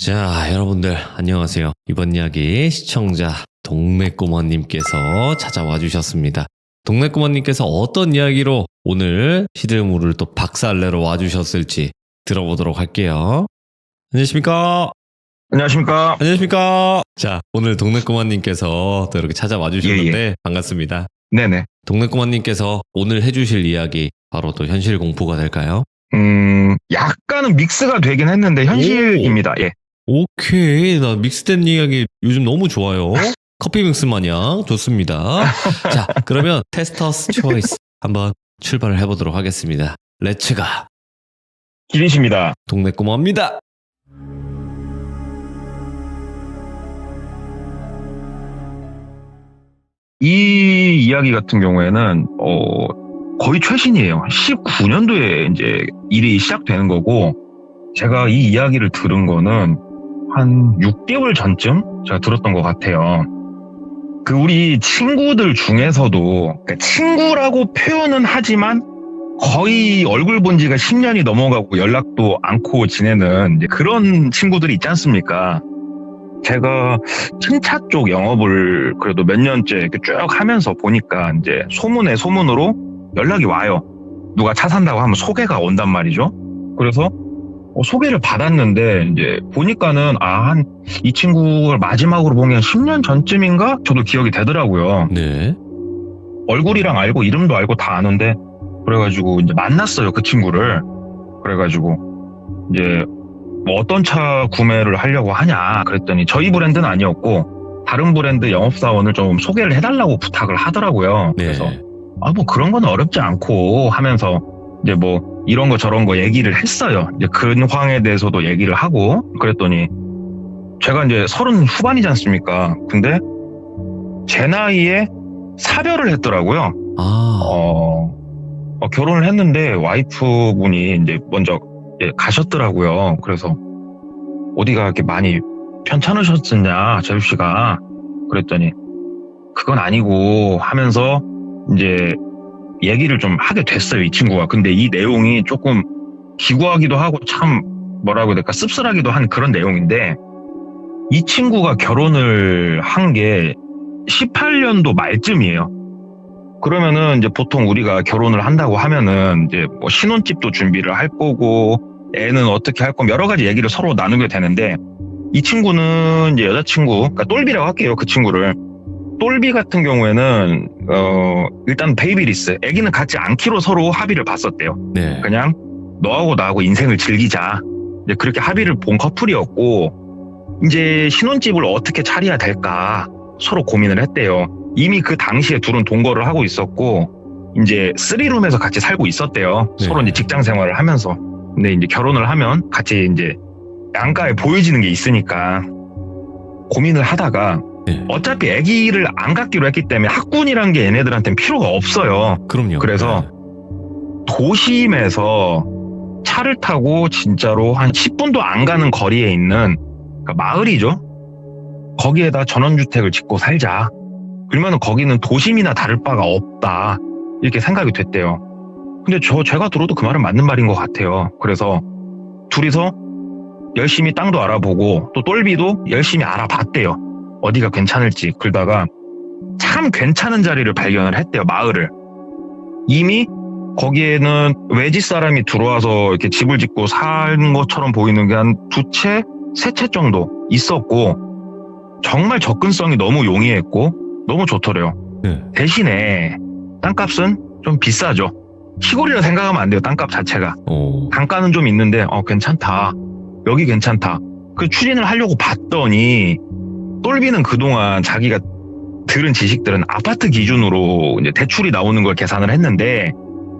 자, 여러분들 안녕하세요. 이번 이야기 시청자 동네꼬마님께서 찾아와 주셨습니다. 동네꼬마님께서 어떤 이야기로 오늘 시들물을 또 박살내러 와주셨을지 들어보도록 할게요. 안녕하십니까? 안녕하십니까? 안녕하십니까? 자, 오늘 동네꼬마님께서 또 이렇게 찾아와 주셨는데 반갑습니다. 네네. 동네꼬마님께서 오늘 해주실 이야기 바로 또 현실 공포가 될까요? 약간은 믹스가 되긴 했는데 현실입니다. 예. 오케이. 나 믹스된 이야기 요즘 너무 좋아요. 커피 믹스 마냥 좋습니다. 자, 그러면 테스터스 초이스 한번 출발을 해보도록 하겠습니다. 렛츠가 기린씨입니다. 동네 꼬마입니다. 이 이야기 같은 경우에는 거의 최신이에요. 19년도에 이제 일이 시작되는 거고, 제가 이 이야기를 들은 거는 한 6개월 전쯤 제가 들었던 것 같아요. 우리 친구들 중에서도, 그러니까 친구라고 표현은 하지만 거의 얼굴 본 지가 10년이 넘어가고 연락도 않고 지내는 이제 그런 친구들이 있지 않습니까? 제가 신차 쪽 영업을 그래도 몇 년째 이렇게 쭉 하면서 보니까 이제 소문에 소문으로 연락이 와요. 누가 차 산다고 하면 소개가 온단 말이죠. 그래서 소개를 받았는데 이제 보니까는 이 친구를 마지막으로 본 게 한 10년 전쯤인가? 저도 기억이 되더라고요. 네. 얼굴이랑 알고 이름도 알고 다 아는데, 그래가지고 이제 만났어요, 그 친구를. 그래가지고 이제 뭐 어떤 차 구매를 하려고 하냐 그랬더니 저희 브랜드는 아니었고 다른 브랜드 영업사원을 좀 소개를 해달라고 부탁을 하더라고요. 네. 그래서 뭐 그런 건 어렵지 않고 하면서 이제 뭐 이런 거 저런 거 얘기를 했어요. 이제 근황에 대해서도 얘기를 하고 그랬더니 제가 이제 30 후반이지 않습니까? 근데 제 나이에 사별을 했더라고요. 결혼을 했는데 와이프분이 이제 먼저 가셨더라고요. 그래서 어디가 이렇게 많이 편찮으셨었냐, 재수씨가. 그랬더니 그건 아니고 하면서 이제 얘기를 좀 하게 됐어요, 이 친구가. 근데 이 내용이 조금 기구하기도 하고 참 뭐라고 해야 될까, 씁쓸하기도 한 그런 내용인데, 이 친구가 결혼을 한 게 18년도 말쯤이에요. 그러면은 이제 보통 우리가 결혼을 한다고 하면은 이제 뭐 신혼집도 준비를 할 거고 애는 어떻게 할 거고 여러 가지 얘기를 서로 나누게 되는데, 이 친구는 이제 여자친구, 그러니까 똘비라고 할게요, 그 친구를. 똘비 같은 경우에는 일단 베이비리스, 애기는 갖지 않기로 서로 합의를 봤었대요. 네. 그냥 너하고 나하고 인생을 즐기자, 이제 그렇게 합의를 본 커플이었고, 이제 신혼집을 어떻게 차려야 될까 서로 고민을 했대요. 이미 그 당시에 둘은 동거를 하고 있었고 이제 3룸에서 같이 살고 있었대요. 네. 서로 이제 직장 생활을 하면서. 근데 이제 결혼을 하면 같이 이제 양가에 보여지는 게 있으니까 고민을 하다가 네. 어차피 아기를 안 갖기로 했기 때문에 학군이란 게 얘네들한테는 필요가 없어요. 그럼요. 그래서 네. 도심에서 차를 타고 진짜로 한 10분도 안 가는 거리에 있는, 그러니까 마을이죠. 거기에다 전원주택을 짓고 살자. 그러면 거기는 도심이나 다를 바가 없다, 이렇게 생각이 됐대요. 근데 제가 들어도 그 말은 맞는 말인 것 같아요. 그래서 둘이서 열심히 땅도 알아보고 또 똘비도 열심히 알아봤대요. 어디가 괜찮을지. 그러다가 참 괜찮은 자리를 발견을 했대요, 마을을. 이미 거기에는 외지 사람이 들어와서 이렇게 집을 짓고 산 것처럼 보이는 게 한 2채, 3채 정도 있었고 정말 접근성이 너무 용이했고 너무 좋더래요. 네. 대신에 땅값은 좀 비싸죠. 시골이라 생각하면 안 돼요, 땅값 자체가. 단가는 좀 있는데 괜찮다, 여기 괜찮다. 그 추진을 하려고 봤더니 똘비는 그동안 자기가 들은 지식들은 아파트 기준으로 이제 대출이 나오는 걸 계산을 했는데,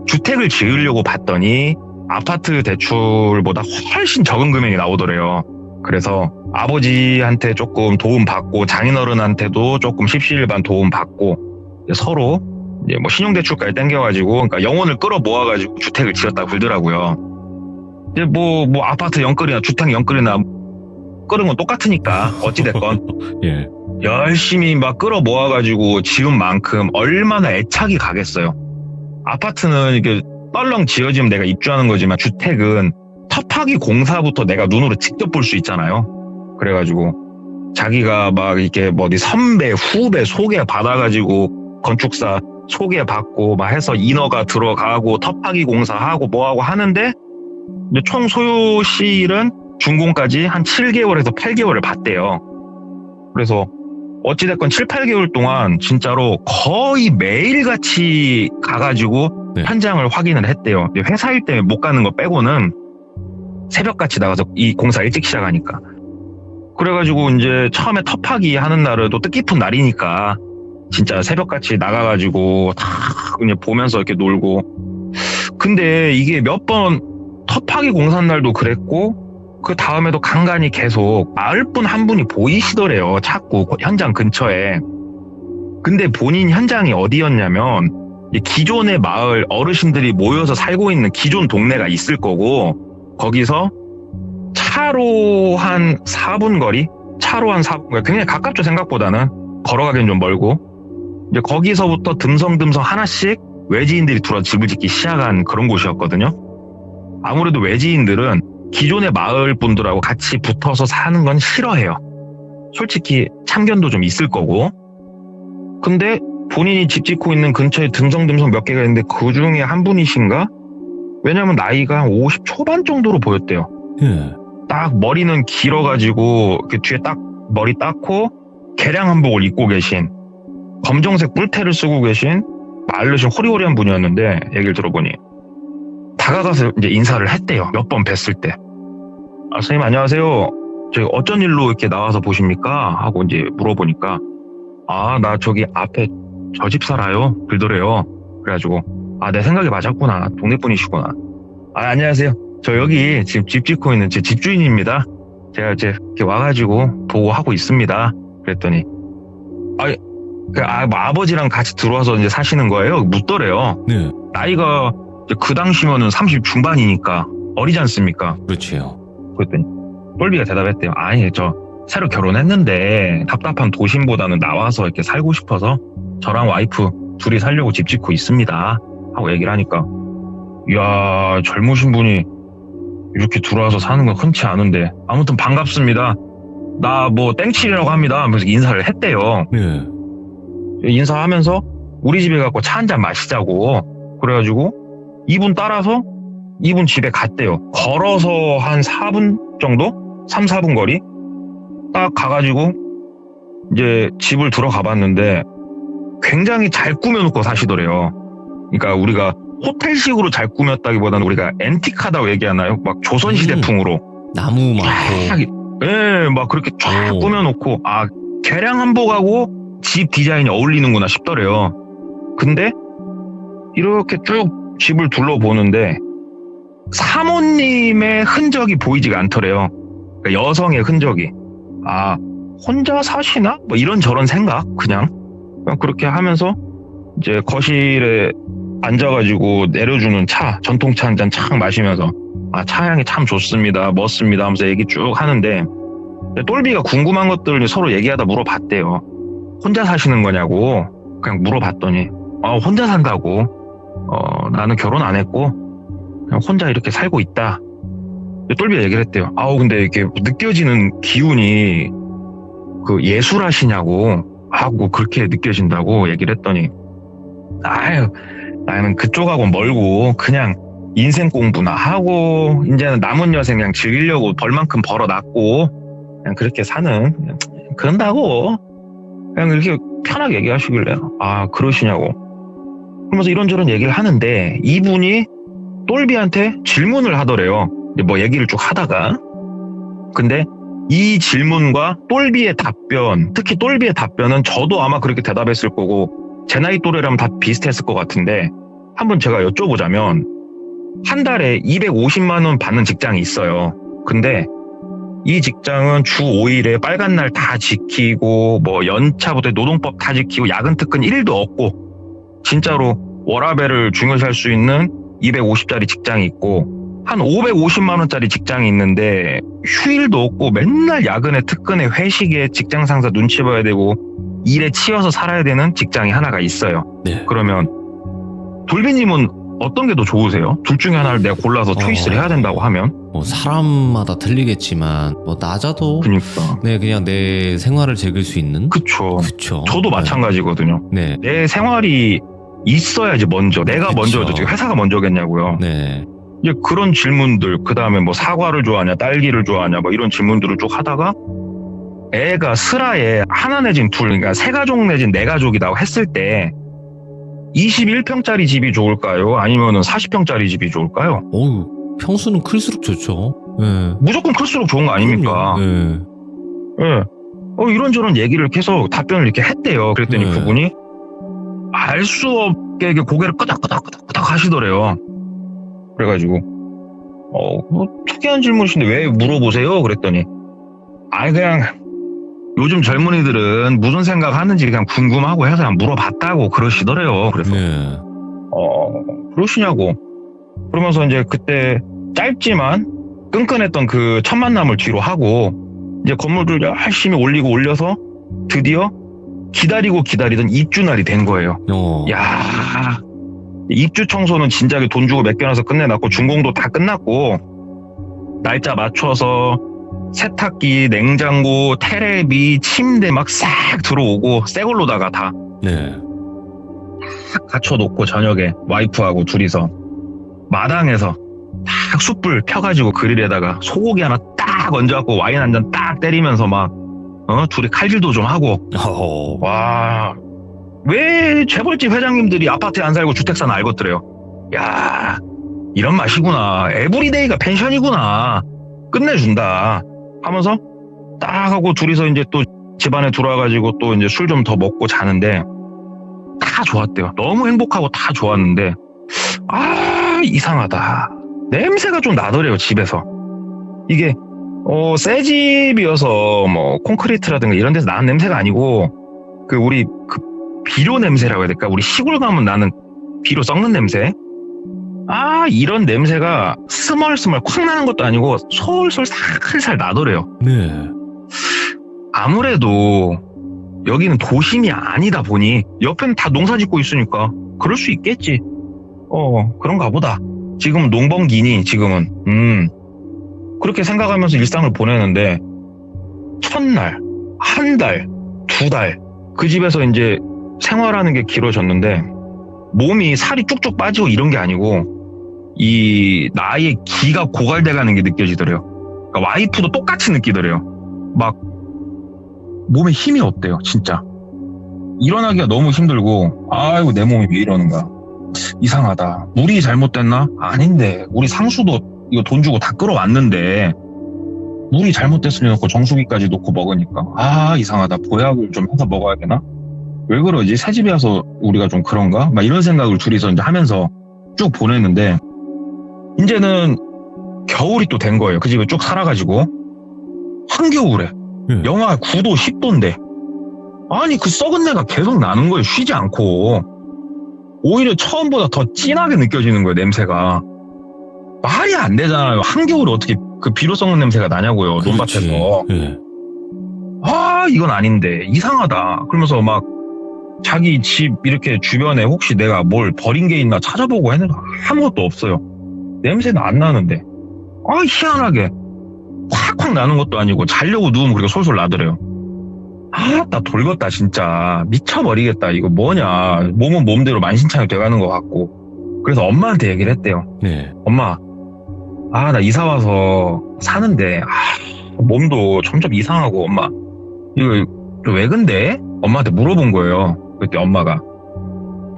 주택을 지으려고 봤더니 아파트 대출보다 훨씬 적은 금액이 나오더래요. 그래서 아버지한테 조금 도움받고 장인어른한테도 조금 십시일반 도움받고 서로 이제 뭐 신용대출까지 땡겨가지고, 그러니까 영혼을 끌어 모아가지고 주택을 지었다 그러더라고요. 이제 뭐 아파트 영끌이나 주택 영끌이나 끌은 건 똑같으니까 어찌됐건 예. 열심히 막 끌어 모아가지고 지은 만큼 얼마나 애착이 가겠어요. 아파트는 이게 떨렁 지어지면 내가 입주하는 거지만 주택은 터파기 공사부터 내가 눈으로 직접 볼 수 있잖아요. 그래가지고 자기가 막 이렇게 뭐 어디 선배, 후배 소개 받아가지고 건축사 소개 받고 막 해서 인허가 들어가고 터파기 공사하고 뭐하고 하는데 이제 총 소요시일은 준공까지 한 7개월에서 8개월을 받대요. 그래서 어찌됐건 7, 8개월 동안 진짜로 거의 매일같이 가가지고 네. 현장을 확인을 했대요. 회사 일 때문에 못 가는 거 빼고는 새벽같이 나가서 이 공사 일찍 시작하니까. 그래가지고 이제 처음에 터파기 하는 날은 또 뜻깊은 날이니까 진짜 새벽같이 나가가지고 다 그냥 보면서 이렇게 놀고. 근데 이게 몇 번 터파기 공사한 날도 그랬고 그 다음에도 간간히 계속 마을분 한 분이 보이시더래요. 자꾸 현장 근처에. 근데 본인 현장이 어디였냐면 기존의 마을 어르신들이 모여서 살고 있는 기존 동네가 있을 거고 거기서 차로 한 4분 거리? 차로 한 4분 거리. 굉장히 가깝죠, 생각보다는. 걸어가기엔 좀 멀고. 이제 거기서부터 듬성듬성 하나씩 외지인들이 들어와 집을 짓기 시작한 그런 곳이었거든요. 아무래도 외지인들은 기존의 마을 분들하고 같이 붙어서 사는 건 싫어해요. 솔직히 참견도 좀 있을 거고. 근데 본인이 집 짓고 있는 근처에 듬성듬성 몇 개가 있는데 그 중에 한 분이신가? 왜냐면 나이가 50 초반 정도로 보였대요. 예. 딱 머리는 길어가지고 이렇게 뒤에 딱 머리 닦고 개량 한복을 입고 계신 검정색 뿔테를 쓰고 계신 마르신 호리호리한 분이었는데 얘기를 들어보니 다가가서 이제 인사를 했대요. 몇 번 뵀을 때. 아, 선생님 안녕하세요. 저기 어쩐 일로 이렇게 나와서 보십니까? 하고 이제 물어보니까 아, 나 저기 앞에 저 집 살아요. 그러더래요. 그래가지고 아, 내 생각이 맞았구나. 동네 분이시구나. 아, 안녕하세요. 저 여기 지금 집 짓고 있는 제 집주인입니다. 제가 이제 이렇게 와가지고 보고 하고 있습니다. 그랬더니 뭐 아버지랑 같이 들어와서 이제 사시는 거예요. 묻더래요. 네. 나이가 그 당시면은 30 중반이니까 어리지 않습니까? 그렇지요. 그랬더니 똘비가 대답했대요. 아니, 저 새로 결혼했는데 답답한 도심보다는 나와서 이렇게 살고 싶어서 저랑 와이프 둘이 살려고 집 짓고 있습니다. 하고 얘기를 하니까 이야, 젊으신 분이 이렇게 들어와서 사는 건 흔치 않은데 아무튼 반갑습니다. 나 뭐 땡칠이라고 합니다. 하면서 인사를 했대요. 네. 인사하면서 우리 집에 가고 차 한잔 마시자고. 그래가지고 이분 따라서 이분 집에 갔대요. 걸어서 한 4분 정도? 3, 4분 거리? 딱 가가지고 이제 집을 들어가 봤는데 굉장히 잘 꾸며놓고 사시더래요. 그러니까 우리가 호텔식으로 잘 꾸몄다기보다는 우리가 앤틱하다고 얘기하나요? 막 조선시대풍으로. 나무 많고. 예, 막 그렇게 쫙 꾸며놓고, 아, 개량 한복하고 집 디자인이 어울리는구나 싶더래요. 근데 이렇게 쭉 집을 둘러보는데 사모님의 흔적이 보이지가 않더래요. 그러니까 여성의 흔적이. 아, 혼자 사시나? 뭐 이런저런 생각, 그냥 그렇게 하면서 이제 거실에 앉아가지고 내려주는 차, 전통차 한 잔 착 마시면서 아, 차 향이 참 좋습니다, 멋습니다 하면서 얘기 쭉 하는데 똘비가 궁금한 것들을 서로 얘기하다 물어봤대요. 혼자 사시는 거냐고 그냥 물어봤더니 혼자 산다고. 나는 결혼 안 했고 그냥 혼자 이렇게 살고 있다. 똘비가 얘기를 했대요. 근데 이렇게 느껴지는 기운이 그 예술하시냐고 하고 그렇게 느껴진다고 얘기를 했더니 나는 그쪽하고 멀고 그냥 인생 공부나 하고 이제는 남은 여생 그냥 즐기려고 벌만큼 벌어놨고 그냥 그렇게 사는 그냥 그런다고 그냥 이렇게 편하게 얘기하시길래 그러시냐고 그러면서 이런저런 얘기를 하는데 이분이 똘비한테 질문을 하더래요. 뭐 얘기를 쭉 하다가 근데 이 질문과 똘비의 답변, 특히 똘비의 답변은 저도 아마 그렇게 대답했을 거고 제 나이 또래라면 다 비슷했을 것 같은데 한번 제가 여쭤보자면 한 달에 250만 원 받는 직장이 있어요. 근데 이 직장은 주 5일에 빨간 날 다 지키고 뭐 연차부터 노동법 다 지키고 야근 특근 1도 없고 진짜로 워라밸을 중요시할 수 있는 250짜리 직장이 있고 한 550만 원짜리 직장이 있는데 휴일도 없고 맨날 야근에 특근에 회식에 직장 상사 눈치 봐야 되고 일에 치여서 살아야 되는 직장이 하나가 있어요. 네. 그러면 돌비님은 어떤 게 더 좋으세요? 둘 중에 하나를 내가 골라서 초이스를 해야 된다고 하면? 뭐 사람마다 틀리겠지만 뭐 낮아도 그니까. 네 그냥 내 생활을 즐길 수 있는 그쵸. 그쵸. 저도 네. 마찬가지거든요. 네. 내 생활이 있어야지 먼저. 내가 그쵸. 먼저죠. 지금 회사가 먼저겠냐고요. 네. 이제 그런 질문들, 그 다음에 뭐 사과를 좋아하냐, 딸기를 좋아하냐, 뭐 이런 질문들을 쭉 하다가 애가 슬하에 하나 내진 둘, 그러니까 세 가족 내진 네 가족이라고 했을 때 21평짜리 집이 좋을까요? 아니면은 40평짜리 집이 좋을까요? 어우 평수는 클수록 좋죠. 네. 무조건 클수록 좋은 거 아닙니까? 네. 예. 이런저런 얘기를 계속 답변을 이렇게 했대요. 그랬더니 네. 그분이 알 수 없게 이렇게 고개를 끄덕끄덕 하시더래요. 그래가지고, 뭐 특이한 질문이신데 왜 물어보세요? 그랬더니, 그냥 요즘 젊은이들은 무슨 생각 하는지 그냥 궁금하고 해서 그냥 물어봤다고 그러시더래요. 그래서, 네. 그러시냐고. 그러면서 이제 그때 짧지만 끈끈했던 그 첫 만남을 뒤로 하고, 이제 건물들 열심히 올려서 드디어 기다리던 입주 날이 된 거예요. 야, 입주 청소는 진작에 돈 주고 맡겨놔서 끝내놨고 준공도 다 끝났고 날짜 맞춰서 세탁기, 냉장고, 테레비, 침대 막 싹 들어오고 새 걸로다가 다 네. 딱 갖춰놓고 저녁에 와이프하고 둘이서 마당에서 딱 숯불 펴가지고 그릴에다가 소고기 하나 딱 얹어갖고 와인 한 잔 딱 때리면서 막 둘이 칼질도 좀 하고 와, 왜 재벌집 회장님들이 아파트에 안 살고 주택 사나 알겠더래요. 야, 이런 맛이구나. 에브리데이가 펜션이구나. 끝내준다. 하면서 딱 하고 둘이서 이제 또 집안에 들어와가지고 또 이제 술 좀 더 먹고 자는데 다 좋았대요. 너무 행복하고 다 좋았는데 이상하다. 냄새가 좀 나더래요, 집에서. 이게 새 집이어서 뭐 콘크리트라든가 이런 데서 나는 냄새가 아니고 우리 비료 냄새라고 해야 될까? 우리 시골 가면 나는 비료 썩는 냄새? 이런 냄새가 스멀스멀 콱 나는 것도 아니고 솔솔 살살 나더래요. 네. 아무래도 여기는 도심이 아니다 보니 옆에는 다 농사 짓고 있으니까 그럴 수 있겠지. 그런가 보다. 지금은 농번기니 지금은 그렇게 생각하면서 일상을 보내는데 첫날, 한 달, 두 달 그 집에서 이제 생활하는 게 길어졌는데 몸이 살이 쭉쭉 빠지고 이런 게 아니고 이 나의 기가 고갈돼가는 게 느껴지더래요. 그러니까 와이프도 똑같이 느끼더래요. 막 몸에 힘이 없대요, 진짜. 일어나기가 너무 힘들고 아이고 내 몸이 왜 이러는가. 이상하다. 물이 잘못됐나? 아닌데 우리 상수도 이거 돈 주고 다 끌어왔는데 물이 잘못됐으니 놓고 정수기까지 놓고 먹으니까 이상하다. 보약을 좀 해서 먹어야 되나? 왜 그러지? 새 집에 와서 우리가 좀 그런가? 막 이런 생각을 둘이서 이제 하면서 쭉 보냈는데 이제는 겨울이 또 된 거예요. 그 집에 쭉 살아가지고 한겨울에 영하 9도 10도인데 아니 그 썩은 내가 계속 나는 거예요. 쉬지 않고 오히려 처음보다 더 진하게 느껴지는 거예요. 냄새가 말이 안 되잖아요. 한겨울에 어떻게 그 비료 썩는 냄새가 나냐고요. 그렇지. 논밭에서. 네. 이건 아닌데 이상하다. 그러면서 막 자기 집 이렇게 주변에 혹시 내가 뭘 버린 게 있나 찾아보고 했는데 아무것도 없어요. 냄새는 안 나는데 희한하게 콱콱 나는 것도 아니고 자려고 누우면 그렇게 솔솔 나더래요. 나 돌겠다 진짜. 미쳐버리겠다. 이거 뭐냐. 몸은 몸대로 만신창이 돼가는 것 같고. 그래서 엄마한테 얘기를 했대요. 네. 엄마, 나 이사 와서 사는데 몸도 점점 이상하고 엄마 이거 왜 근데? 엄마한테 물어본 거예요. 그때 엄마가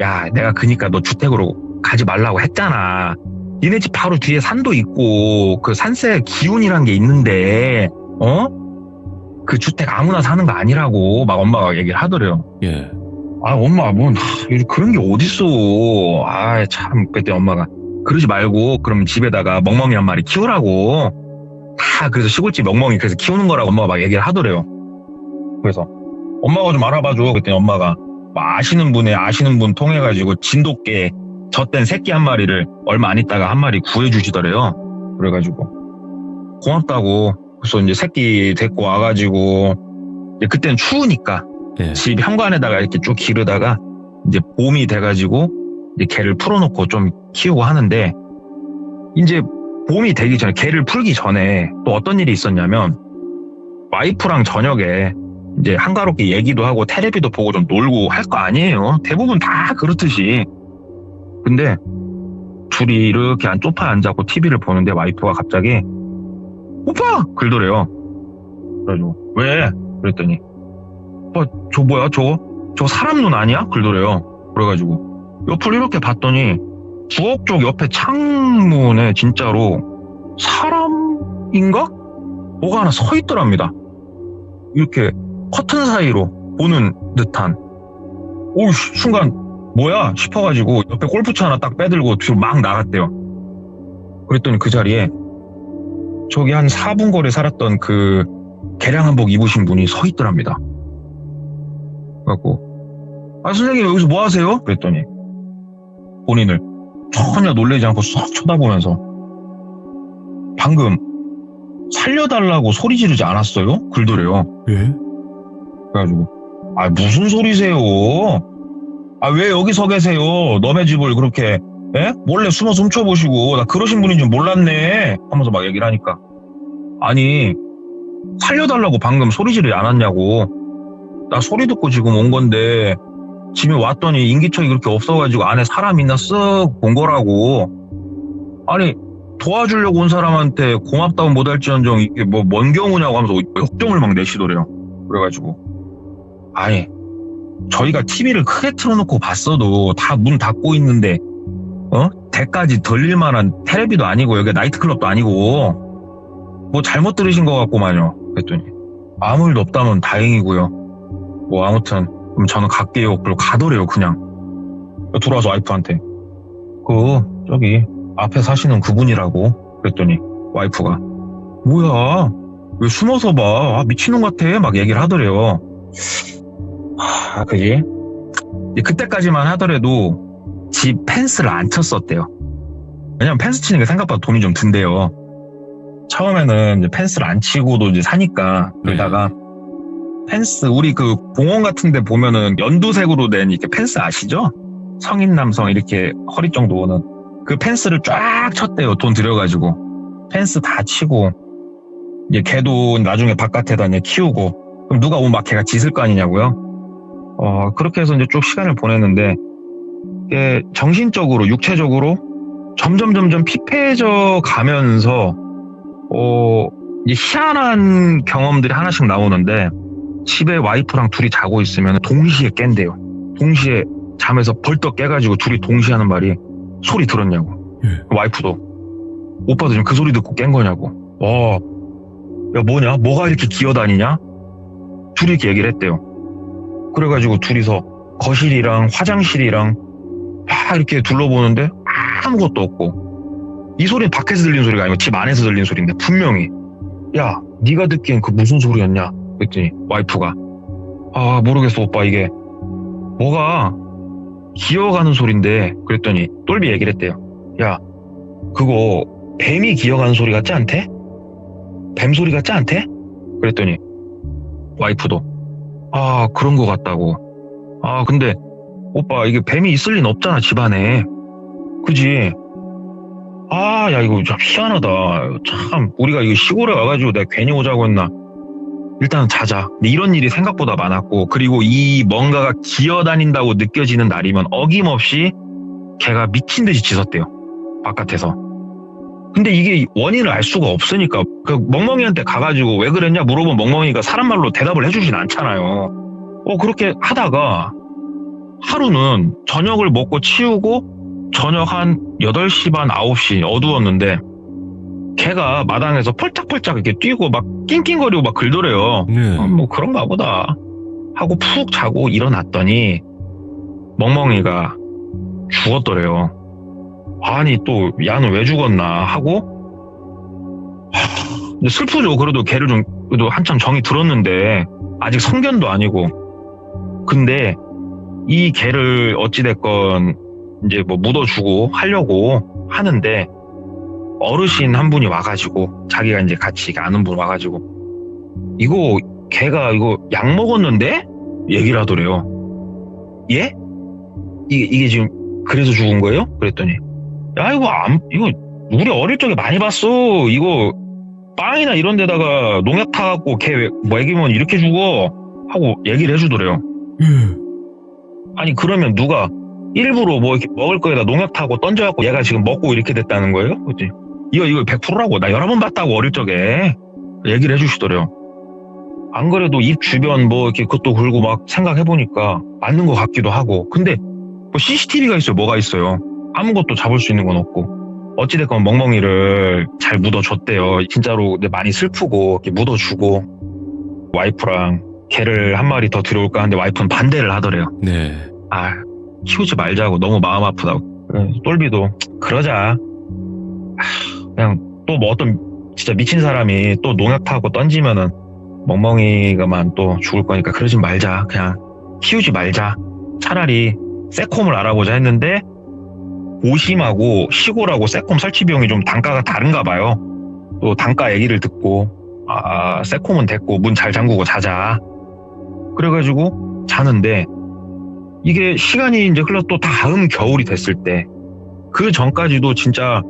야 내가 그니까 너 주택으로 가지 말라고 했잖아. 니네 집 바로 뒤에 산도 있고 그 산세 기운이란 게 있는데 그 주택 아무나 사는 거 아니라고 막 엄마가 얘기를 하더래요. 예. 엄마 뭐 그런 게 어딨어. 참 그때 엄마가 그러지 말고 그럼 집에다가 멍멍이 한 마리 키우라고. 그래서 시골집 멍멍이 그래서 키우는 거라고 엄마가 막 얘기를 하더래요. 그래서 엄마가 좀 알아봐줘. 그랬더니 엄마가 아시는 분 통해가지고 진돗개 젖된 새끼 한 마리를 얼마 안 있다가 한 마리 구해주시더래요. 그래가지고 고맙다고. 그래서 이제 새끼 데리고 와가지고 이제 그때는 추우니까 예. 집 현관에다가 이렇게 쭉 기르다가 이제 봄이 돼가지고 이제 개를 풀어놓고 좀 키우고 하는데, 이제 봄이 되기 전에, 개를 풀기 전에 또 어떤 일이 있었냐면, 와이프랑 저녁에 이제 한가롭게 얘기도 하고 텔레비도 보고 좀 놀고 할 거 아니에요. 대부분 다 그렇듯이. 근데 둘이 이렇게 쪽파에 앉아서 TV를 보는데 와이프가 갑자기 오빠! 그러더래요. 그래가지고 왜? 그랬더니 저 뭐야 저거 사람 눈 아니야? 그러더래요. 그래가지고 옆을 이렇게 봤더니 부엌 쪽 옆에 창문에 진짜로 사람인가? 뭐가 하나 서 있더랍니다. 이렇게 커튼 사이로 보는 듯한. 오, 순간 뭐야 싶어가지고 옆에 골프채 하나 딱 빼들고 뒤로 막 나갔대요. 그랬더니 그 자리에 저기 한 4분 거리에 살았던 그 개량 한복 입으신 분이 서 있더랍니다. 그래갖고 선생님 여기서 뭐 하세요? 그랬더니 본인을 전혀 놀라지 않고 쏙 쳐다보면서 방금 살려달라고 소리 지르지 않았어요? 그러더래요. 예? 그래가지고 무슨 소리세요? 왜 여기 서 계세요? 너네 집을 그렇게 몰래 숨어서 훔쳐보시고 나 그러신 분인 줄 몰랐네 하면서 막 얘기를 하니까 아니 살려달라고 방금 소리 지르지 않았냐고. 나 소리 듣고 지금 온 건데 집에 왔더니 인기척이 그렇게 없어가지고 안에 사람 있나 쓱 본 거라고. 아니 도와주려고 온 사람한테 고맙다고 못할지언정 이게 뭐 뭔 경우냐고 하면서 역정을 막 내시더래요. 그래가지고 아니 저희가 TV를 크게 틀어놓고 봤어도 다 문 닫고 있는데 대까지 들릴 만한 텔레비도 아니고 여기 나이트클럽도 아니고 뭐 잘못 들으신 것 같구만요. 그랬더니 아무 일도 없다면 다행이고요. 뭐 아무튼 그럼 저는 갈게요. 그리고 가더래요. 그냥 돌아와서 와이프한테 저기 앞에 사시는 그분이라고. 그랬더니 와이프가 뭐야 왜 숨어서 봐 미친놈 같아 막 얘기를 하더래요. 그지? 그때까지만 하더라도 집 펜스를 안 쳤었대요. 왜냐면 펜스 치는 게 생각보다 돈이 좀 든대요. 처음에는 이제 펜스를 안 치고도 이제 사니까. 그러다가 펜스 우리 그 공원 같은 데 보면은 연두색으로 된 이렇게 펜스 아시죠? 성인 남성 이렇게 허리 정도 오는 그 펜스를 쫙 쳤대요. 돈 들여가지고 펜스 다 치고 이제 개도 나중에 바깥에다 이제 키우고 그럼 누가 오면 막 걔가 짖을 거 아니냐고요. 그렇게 해서 이제 쭉 시간을 보냈는데 정신적으로 육체적으로 점점 피폐해져 가면서 이제 희한한 경험들이 하나씩 나오는데 집에 와이프랑 둘이 자고 있으면 동시에 깬대요. 동시에 잠에서 벌떡 깨가지고 둘이 동시에 하는 말이 소리 들었냐고. 와이프도 오빠도 지금 그 소리 듣고 깬 거냐고. 야 뭐냐 뭐가 이렇게 기어다니냐 둘이 이렇게 얘기를 했대요. 그래가지고 둘이서 거실이랑 화장실이랑 막 이렇게 둘러보는데 아무것도 없고 이 소리는 밖에서 들리는 소리가 아니고 집 안에서 들리는 소리인데 분명히 야 네가 듣기엔 그 무슨 소리였냐 그랬더니 와이프가 모르겠어 오빠 이게 뭐가 기어가는 소린데 그랬더니 똘비 얘기를 했대요. 야 그거 뱀이 기어가는 소리 같지 않대? 뱀 소리 같지 않대? 그랬더니 와이프도 그런 거 같다고. 근데 오빠 이게 뱀이 있을 리는 없잖아 집안에. 그지? 야 이거 참 희한하다. 참 우리가 이거 시골에 와가지고 내가 괜히 오자고 했나. 일단은 자자. 근데 이런 일이 생각보다 많았고 그리고 이 뭔가가 기어다닌다고 느껴지는 날이면 어김없이 걔가 미친 듯이 짖었대요. 바깥에서. 근데 이게 원인을 알 수가 없으니까 그 멍멍이한테 가가지고 왜 그랬냐 물어보면 멍멍이가 사람 말로 대답을 해주진 않잖아요. 그렇게 하다가 하루는 저녁을 먹고 치우고 저녁 한 8시 반 9시 어두웠는데 걔가 마당에서 펄짝펄짝 이렇게 뛰고 막 낑낑거리고 막 긁더래요. 뭐 그런가 보다 하고 푹 자고 일어났더니 멍멍이가 죽었더래요. 아니 또 야는 왜 죽었나 하고 근데 슬프죠. 그래도 걔를 좀 그래도 한참 정이 들었는데 아직 성견도 아니고. 근데 이 개를 어찌됐건 이제 뭐 묻어주고 하려고 하는데 어르신 한 분이 와가지고 자기가 이제 같이 아는 분 와가지고 이거 개가 이거 약 먹었는데 얘기를 하더래요. 예? 이게 지금 그래서 죽은 거예요? 그랬더니 야 이거 우리 어릴 적에 많이 봤어. 이거 빵이나 이런 데다가 농약 타갖고 걔 먹이면 이렇게 죽어 하고 얘기를 해주더래요. 아니 그러면 누가 일부러 뭐 이렇게 먹을 거에다 농약 타고 던져갖고 얘가 지금 먹고 이렇게 됐다는 거예요? 그치? 이거 100%라고 나 여러 번 봤다고 어릴 적에 얘기를 해주시더래요. 안 그래도 입 주변 뭐 이렇게 그것도 긁고 막 생각해보니까 맞는 것 같기도 하고. 근데 뭐 CCTV가 있어요. 뭐가 있어요. 아무것도 잡을 수 있는 건 없고. 어찌됐건 멍멍이를 잘 묻어줬대요. 진짜로 많이 슬프고 이렇게 묻어주고 와이프랑 개를 한 마리 더 들여올까 하는데 와이프는 반대를 하더래요. 네. 아 키우지 말자고 너무 마음 아프다고. 똘비도 그러자. 그냥 또 뭐 어떤 진짜 미친 사람이 또 농약 타고 던지면은 멍멍이가만 또 죽을 거니까 그러지 말자. 그냥 키우지 말자. 차라리 새콤을 알아보자 했는데 오심하고 시골하고 새콤 설치 비용이 좀 단가가 다른가 봐요. 또 단가 얘기를 듣고 새콤은 됐고 문 잘 잠그고 자자. 그래가지고 자는데 이게 시간이 이제 흘러 또 다음 겨울이 됐을 때 그 전까지도 진짜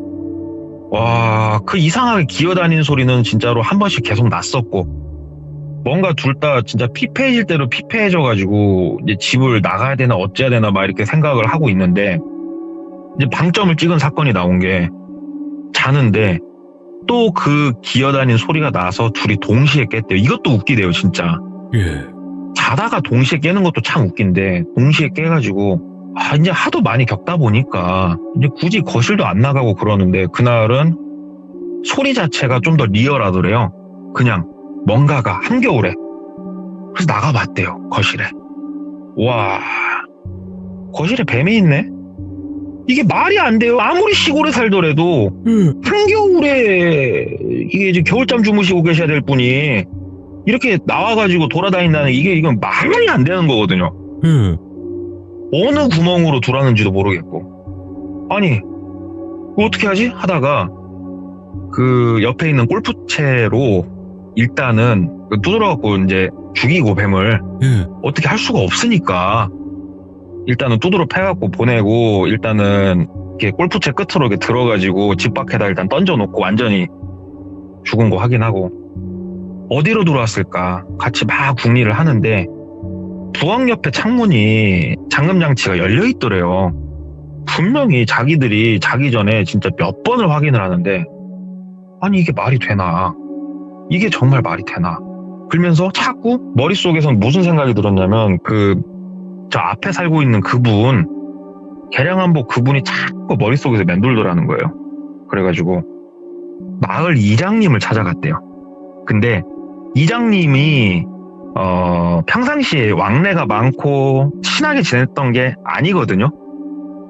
와, 그 이상하게 기어다니는 소리는 진짜로 한 번씩 계속 났었고 뭔가 둘 다 진짜 피폐해질 대로 피폐해져가지고 이제 집을 나가야 되나 어째야 되나 막 이렇게 생각을 하고 있는데 이제 방점을 찍은 사건이 나온 게 자는데 또 그 기어다니는 소리가 나서 둘이 동시에 깼대요. 이것도 웃기대요, 진짜. 예. 자다가 동시에 깨는 것도 참 웃긴데 동시에 깨가지고 이제 하도 많이 겪다 보니까 이제 굳이 거실도 안 나가고 그러는데 그날은 소리 자체가 좀 더 리얼하더래요. 그냥 뭔가가 한겨울에. 그래서 나가봤대요, 거실에. 와, 거실에 뱀이 있네? 이게 말이 안 돼요. 아무리 시골에 살더라도 한겨울에 이게 이제 겨울잠 주무시고 계셔야 될 분이 이렇게 나와가지고 돌아다닌다는 이건 말이 안 되는 거거든요. 어느 구멍으로 들어왔는지도 모르겠고. 아니 어떻게 하지? 하다가 그 옆에 있는 골프채로 일단은 두드려갖고 이제 죽이고 뱀을 어떻게 할 수가 없으니까 일단은 두드러 패갖고 보내고 일단은 이렇게 골프채 끝으로 이렇게 들어가지고 집 밖에다 일단 던져놓고 완전히 죽은 거 확인하고 어디로 들어왔을까 같이 막 궁리를 하는데 부엌 옆에 창문이 잠금장치가 열려있더래요. 분명히 자기들이 자기 전에 진짜 몇 번을 확인을 하는데 아니 이게 말이 되나? 이게 정말 말이 되나? 그러면서 자꾸 머릿속에선 무슨 생각이 들었냐면 저 앞에 살고 있는 그분 계량한복 그분이 자꾸 머릿속에서 맴돌더라는 거예요. 그래가지고 마을 이장님을 찾아갔대요. 근데 이장님이 평상시에 왕래가 많고 친하게 지냈던 게 아니거든요.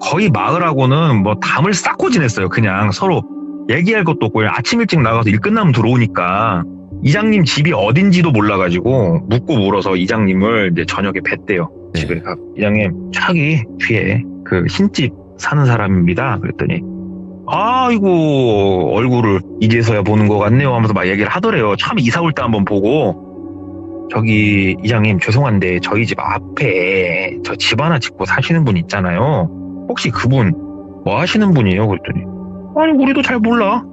거의 마을하고는 뭐 담을 쌓고 지냈어요. 그냥 서로 얘기할 것도 없고 아침 일찍 나가서 일 끝나면 들어오니까 이장님 집이 어딘지도 몰라가지고 묻고 물어서 이장님을 이제 저녁에 뵀대요. 네. 집에 가 이장님 저기 뒤에 그 흰집 사는 사람입니다. 그랬더니 아이고 얼굴을 이제서야 보는 것 같네요 하면서 막 얘기를 하더래요. 처음에 이사 올 때 한번 보고 저기 이장님 죄송한데 저희 집 앞에 저 집 하나 짓고 사시는 분 있잖아요. 혹시 그분 뭐 하시는 분이에요? 그랬더니 아니 우리도 잘 몰라.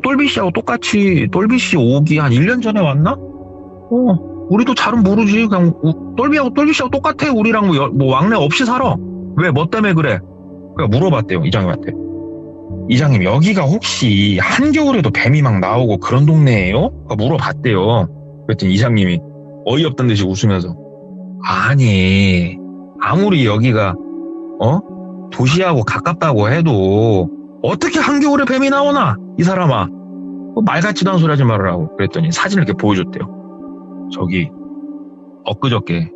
똘비 씨하고 똑같이 똘비 씨 오기 한 1년 전에 왔나? 우리도 잘은 모르지. 그냥 똘비 씨하고 똑같아. 우리랑 뭐 왕래 없이 살아. 왜? 뭐 때문에 그래? 그냥 물어봤대요. 이장님한테. 이장님 여기가 혹시 한겨울에도 뱀이 막 나오고 그런 동네예요? 물어봤대요. 그랬더니 이장님이 어이없던 듯이 웃으면서 아니 아무리 여기가 도시하고 가깝다고 해도 어떻게 한겨울에 뱀이 나오나 이 사람아 말 같지도 않은 소리 하지 말으라고. 그랬더니 사진을 이렇게 보여줬대요. 저기 엊그저께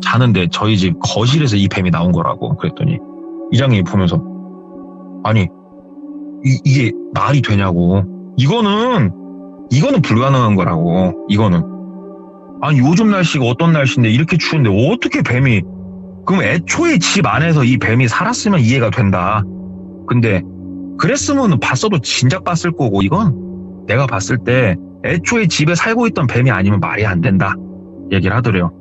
자는데 저희 집 거실에서 이 뱀이 나온 거라고. 그랬더니 이장님이 보면서 아니 이게 말이 되냐고. 이거는 불가능한 거라고. 이거는 아니 요즘 날씨가 어떤 날씨인데 이렇게 추운데 어떻게 뱀이 그럼 애초에 집 안에서 이 뱀이 살았으면 이해가 된다. 근데 그랬으면 봤어도 진작 봤을 거고 이건 내가 봤을 때 애초에 집에 살고 있던 뱀이 아니면 말이 안 된다 얘기를 하더래요.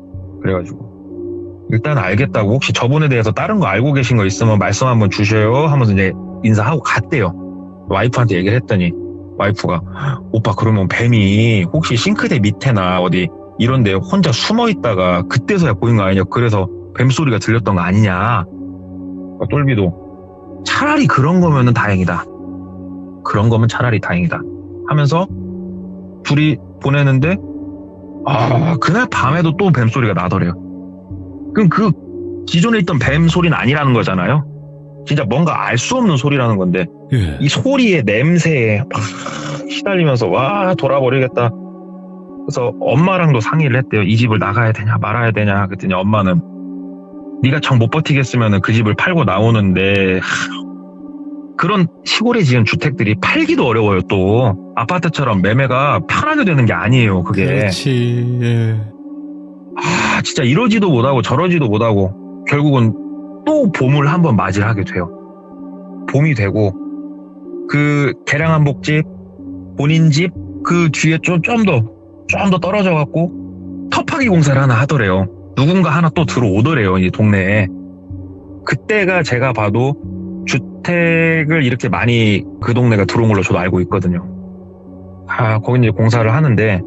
그래가지고 일단 알겠다고 혹시 저분에 대해서 다른 거 알고 계신 거 있으면 말씀 한번 주셔요 하면서 이제 인사하고 갔대요. 와이프한테 얘기를 했더니 와이프가 오빠 그러면 뱀이 혹시 싱크대 밑에나 어디 이런 데 혼자 숨어 있다가 그때서야 보인 거 아니냐 그래서 뱀 소리가 들렸던 거 아니냐. 똘비도 차라리 그런 거면은 다행이다. 그런 거면 차라리 다행이다 하면서 둘이 보내는데 그날 밤에도 또 뱀 소리가 나더래요. 그럼 그 기존에 있던 뱀 소리는 아니라는 거잖아요. 진짜 뭔가 알 수 없는 소리라는 건데 예. 이 소리의 냄새에 막 시달리면서 와 돌아버리겠다. 그래서 엄마랑도 상의를 했대요. 이 집을 나가야 되냐 말아야 되냐. 그랬더니 엄마는 네가 정 못 버티겠으면 그 집을 팔고 나오는데 그런 시골에 지은 주택들이 팔기도 어려워요. 또 아파트처럼 매매가 편하게 되는 게 아니에요. 그게. 그렇지. 예. 진짜 이러지도 못하고 저러지도 못하고 결국은 또 봄을 한번 맞이를 하게 돼요. 봄이 되고 그 계량한복집 본인 집 그 뒤에 좀 더 떨어져 갖고 터파기 공사를 하나 하더래요. 누군가 하나 또 들어오더래요. 이 동네에. 그때가 제가 봐도 주택을 이렇게 많이 그 동네가 들어온 걸로 저도 알고 있거든요. 거기 이제 공사를 하는데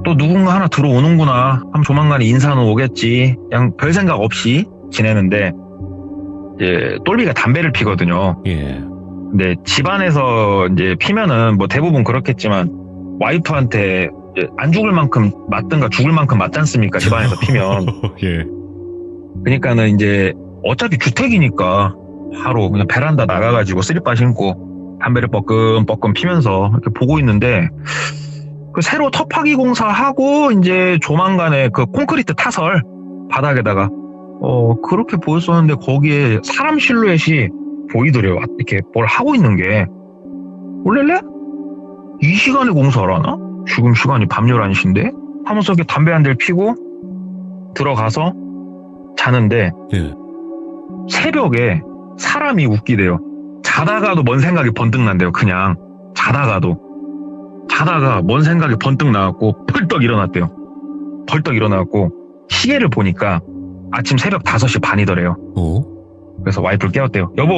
또 누군가 하나 들어오는구나 하면 조만간에 인사는 오겠지. 그냥 별 생각 없이 지내는데 이제 똘비가 담배를 피거든요. 예. 근데 집안에서 이제 피면은 뭐 대부분 그렇겠지만 와이프한테 이제 안 죽을 만큼 맞든가 죽을 만큼 맞지 않습니까? 집안에서 피면. 예. 그러니까는 이제 어차피 주택이니까 바로 그냥 베란다 나가가지고 슬리퍼 신고 담배를 뻐끔뻐끔 피면서 이렇게 보고 있는데 그 새로 터파기 공사하고 이제 조만간에 그 콘크리트 타설 바닥에다가 그렇게 보였었는데 거기에 사람 실루엣이 보이더래요. 이렇게 뭘 하고 있는 게. 원래 이 시간에 공사를 하나? 지금 시간이 밤 11시인데? 하면서 이렇게 담배 한 대를 피고 들어가서 자는데 예. 새벽에 사람이 웃기대요. 자다가도 뭔 생각이 번뜩 난대요. 그냥 자다가 뭔 생각이 번뜩 나갖고 벌떡 일어났대요. 벌떡 일어나갖고 시계를 보니까 아침 새벽 5시 반이더래요. 그래서 와이프를 깨웠대요. 여보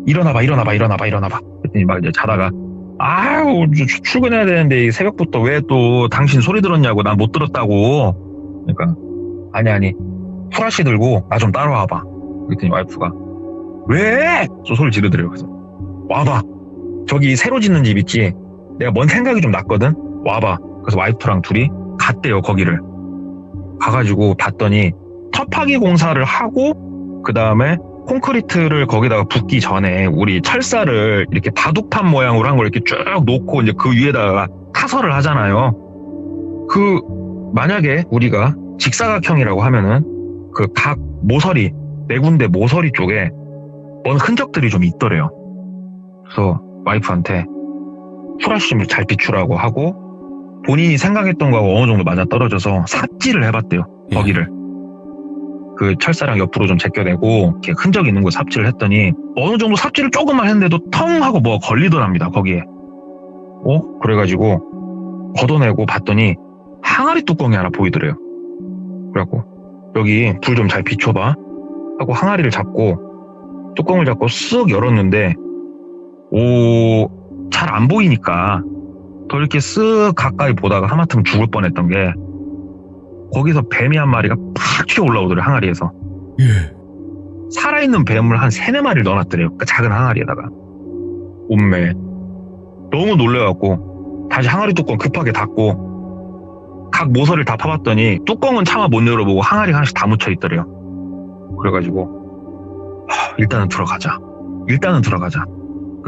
일어나봐. 그랬더니 막 이제 자다가 출근해야 되는데 새벽부터 왜 또 당신 소리 들었냐고. 난 못 들었다고. 그러니까 아니 후라시 들고 나 좀 따라와봐. 그랬더니 와이프가 왜? 또 소리 지르더래요. 그래서 와봐. 저기 새로 짓는 집 있지. 내가 뭔 생각이 좀 났거든. 와봐. 그래서 와이프랑 둘이 갔대요. 거기를 가가지고 봤더니 터파기 공사를 하고 그 다음에 콘크리트를 거기다가 붓기 전에 우리 철사를 이렇게 바둑판 모양으로 한 걸 이렇게 쭉 놓고 이제 그 위에다가 타설을 하잖아요. 만약에 우리가 직사각형이라고 하면은 그 각 모서리, 4군데 모서리 쪽에 뭔 흔적들이 좀 있더래요. 그래서 와이프한테 후라시 좀 잘 비추라고 하고 본인이 생각했던 거하고 어느 정도 맞아 떨어져서 삽질을 해봤대요. 거기를. 그 철사랑 옆으로 좀 제껴내고 이렇게 흔적이 있는 거 삽질을 했더니 어느 정도 삽질을 조금만 했는데도 텅 하고 뭐가 걸리더랍니다. 거기에. 그래가지고 걷어내고 봤더니 항아리 뚜껑이 하나 보이더래요. 그래갖고 여기 불 좀 잘 비춰봐 하고 항아리를 잡고 뚜껑을 잡고 쓱 열었는데 잘 안 보이니까 더 이렇게 쓱 가까이 보다가 하마터면 죽을 뻔했던 게 거기서 뱀이 한 마리가 팍 튀어 올라오더래요. 항아리에서. 예. 살아있는 뱀을 한 3-4마리를 넣어놨더래요. 그 작은 항아리에다가. 운매. 너무 놀래갖고 다시 항아리 뚜껑 급하게 닫고 각 모서리를 다 파봤더니 뚜껑은 차마 못 열어보고 항아리 하나씩 다 묻혀있더래요. 그래가지고 일단은 들어가자.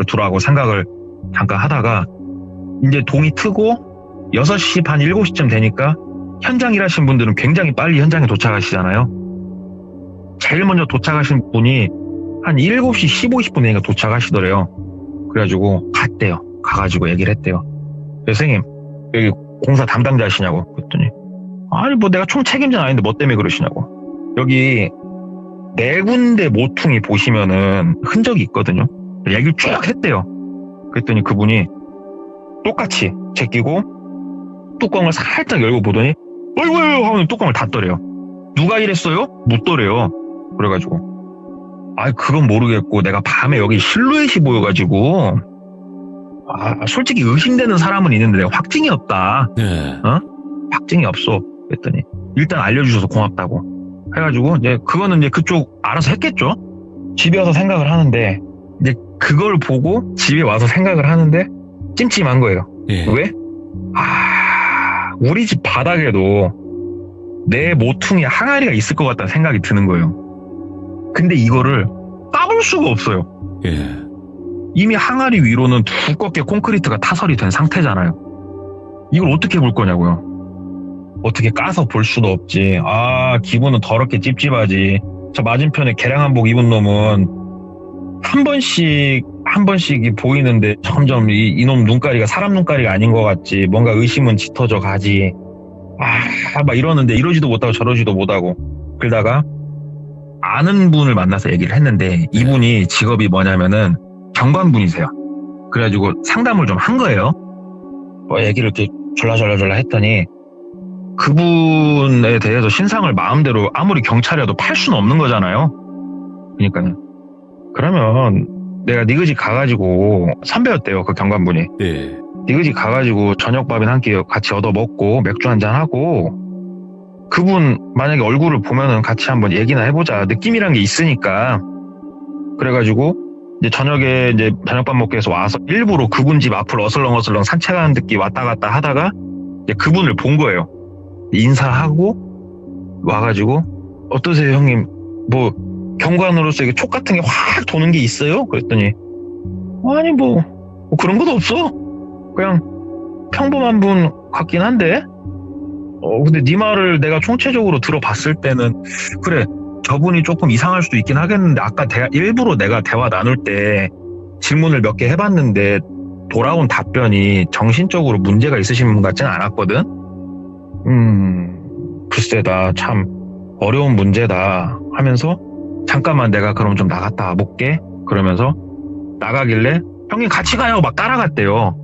들어가고 생각을 잠깐 하다가 이제 동이 트고 6시 반 7시쯤 되니까 현장 일하신 분들은 굉장히 빨리 현장에 도착하시잖아요. 제일 먼저 도착하신 분이 한 7시 15, 20분 되니까 도착하시더래요. 그래가지고 갔대요. 가가지고 얘기를 했대요. 선생님 여기 공사 담당자시냐고. 그랬더니 아니 뭐 내가 총 책임자는 아닌데 뭐 때문에 그러시냐고. 여기 4군데 모퉁이 보시면은 흔적이 있거든요. 얘기를 쭉 했대요. 그랬더니 그분이 똑같이 제끼고 뚜껑을 살짝 열고 보더니 어이구 하면 뚜껑을 닫더래요. 누가 이랬어요? 묻더래요. 그래가지고 그건 모르겠고 내가 밤에 여기 실루엣이 보여가지고 솔직히 의심되는 사람은 있는데 내가 확증이 없다. 네. 확증이 없어. 그랬더니 일단 알려주셔서 고맙다고 해가지고 이제 그거는 이제 그쪽 알아서 했겠죠. 집에 와서 생각을 하는데 이제 그걸 보고 집에 와서 생각을 하는데 찜찜한 거예요. 예. 왜? 우리 집 바닥에도 내 모퉁이에 항아리가 있을 것 같다는 생각이 드는 거예요. 근데 이거를 까볼 수가 없어요. 예. 이미 항아리 위로는 두껍게 콘크리트가 타설이 된 상태잖아요. 이걸 어떻게 볼 거냐고요. 어떻게 까서 볼 수도 없지. 기분은 더럽게 찝찝하지. 저 맞은편에 개량 한복 입은 놈은 한 번씩이 보이는데 점점 이놈 눈가리가 사람 눈가리가 아닌 것 같지. 뭔가 의심은 짙어져 가지. 막 이러는데 이러지도 못하고 저러지도 못하고. 그러다가 아는 분을 만나서 얘기를 했는데 이분이 직업이 뭐냐면은 경관분이세요. 그래가지고 상담을 좀 한 거예요. 얘기를 이렇게 졸라졸라 했더니 그분에 대해서 신상을 마음대로 아무리 경찰이라도 팔 수는 없는 거잖아요. 그러니까는 그러면 내가 니그지 가가지고 선배였대요. 그 경관분이. 예. 니그지 가가지고 저녁밥이나 한 끼 같이 얻어 먹고 맥주 한잔 하고 그분 만약에 얼굴을 보면은 같이 한번 얘기나 해보자. 느낌이란 게 있으니까. 그래가지고 이제 저녁에 이제 저녁밥 먹기 위해서 와서 일부러 그분 집 앞을 어슬렁어슬렁 산책하는 듯이 왔다 갔다 하다가 이제 그분을 본 거예요. 인사하고 와가지고 어떠세요 형님? 뭐 경관으로서 이게 촉 같은 게 확 도는 게 있어요? 그랬더니 아니 뭐 그런 것도 없어. 그냥 평범한 분 같긴 한데 근데 네 말을 내가 총체적으로 들어봤을 때는 그래 저분이 조금 이상할 수도 있긴 하겠는데 아까 일부러 내가 대화 나눌 때 질문을 몇 개 해봤는데 돌아온 답변이 정신적으로 문제가 있으신 분 같지는 않았거든. 글쎄다 참 어려운 문제다 하면서 잠깐만 내가 그럼 좀 나갔다 와볼게 그러면서 나가길래 형님 같이 가요 막 따라갔대요.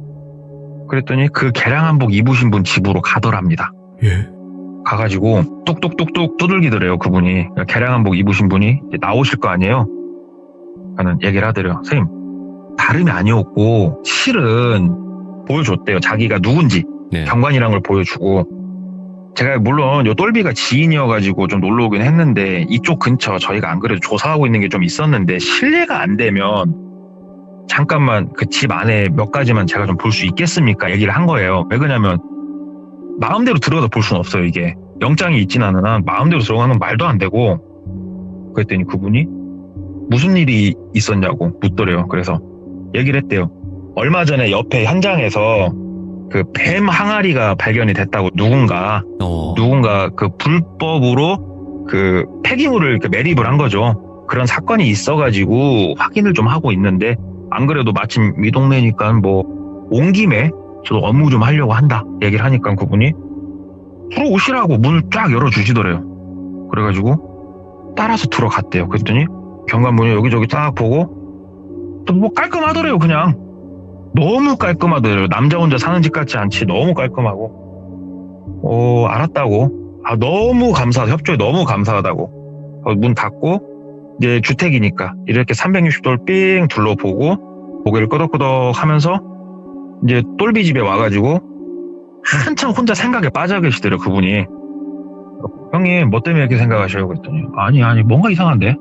그랬더니 그 개량 한복 입으신 분 집으로 가더랍니다. 예. 가가지고 뚝뚝뚝뚝 두들기더래요. 그분이 개량 한복 입으신 분이 이제 나오실 거 아니에요. 저는 얘기를 하더래요. 선생님 다름이 아니었고 실은 보여줬대요. 자기가 누군지 네. 경관이란 걸 보여주고 제가 물론 요 똘비가 지인이어가지고 좀 놀러 오긴 했는데 이쪽 근처 저희가 안 그래도 조사하고 있는 게 좀 있었는데 실례가 안 되면 잠깐만 그 집 안에 몇 가지만 제가 좀 볼 수 있겠습니까? 얘기를 한 거예요. 왜 그러냐면 마음대로 들어가서 볼 수는 없어요. 이게 영장이 있진 않은 한 마음대로 들어가면 말도 안 되고. 그랬더니 그분이 무슨 일이 있었냐고 묻더래요. 그래서 얘기를 했대요. 얼마 전에 옆에 현장에서 그 뱀 항아리가 발견이 됐다고 누군가 그 불법으로 그 폐기물을 이렇게 매립을 한 거죠. 그런 사건이 있어가지고 확인을 좀 하고 있는데 안 그래도 마침 이 동네니까 뭐 온 김에 저도 업무 좀 하려고 한다 얘기를 하니까 그분이 들어오시라고 문을 쫙 열어주시더래요. 그래가지고 따라서 들어갔대요. 그랬더니 경관분이 여기저기 딱 보고 또 뭐 깔끔하더래요. 그냥 너무 깔끔하더래요. 남자 혼자 사는 집 같지 않지. 너무 깔끔하고 알았다고 너무 감사하다. 협조에 너무 감사하다고 문 닫고 이제 주택이니까 이렇게 360도를 삥 둘러보고 고개를 끄덕끄덕 하면서 이제 똘비 집에 와가지고 한참 혼자 생각에 빠져 계시더래요. 그분이 형님 뭐 때문에 이렇게 생각하셔요? 그랬더니 아니 뭔가 이상한데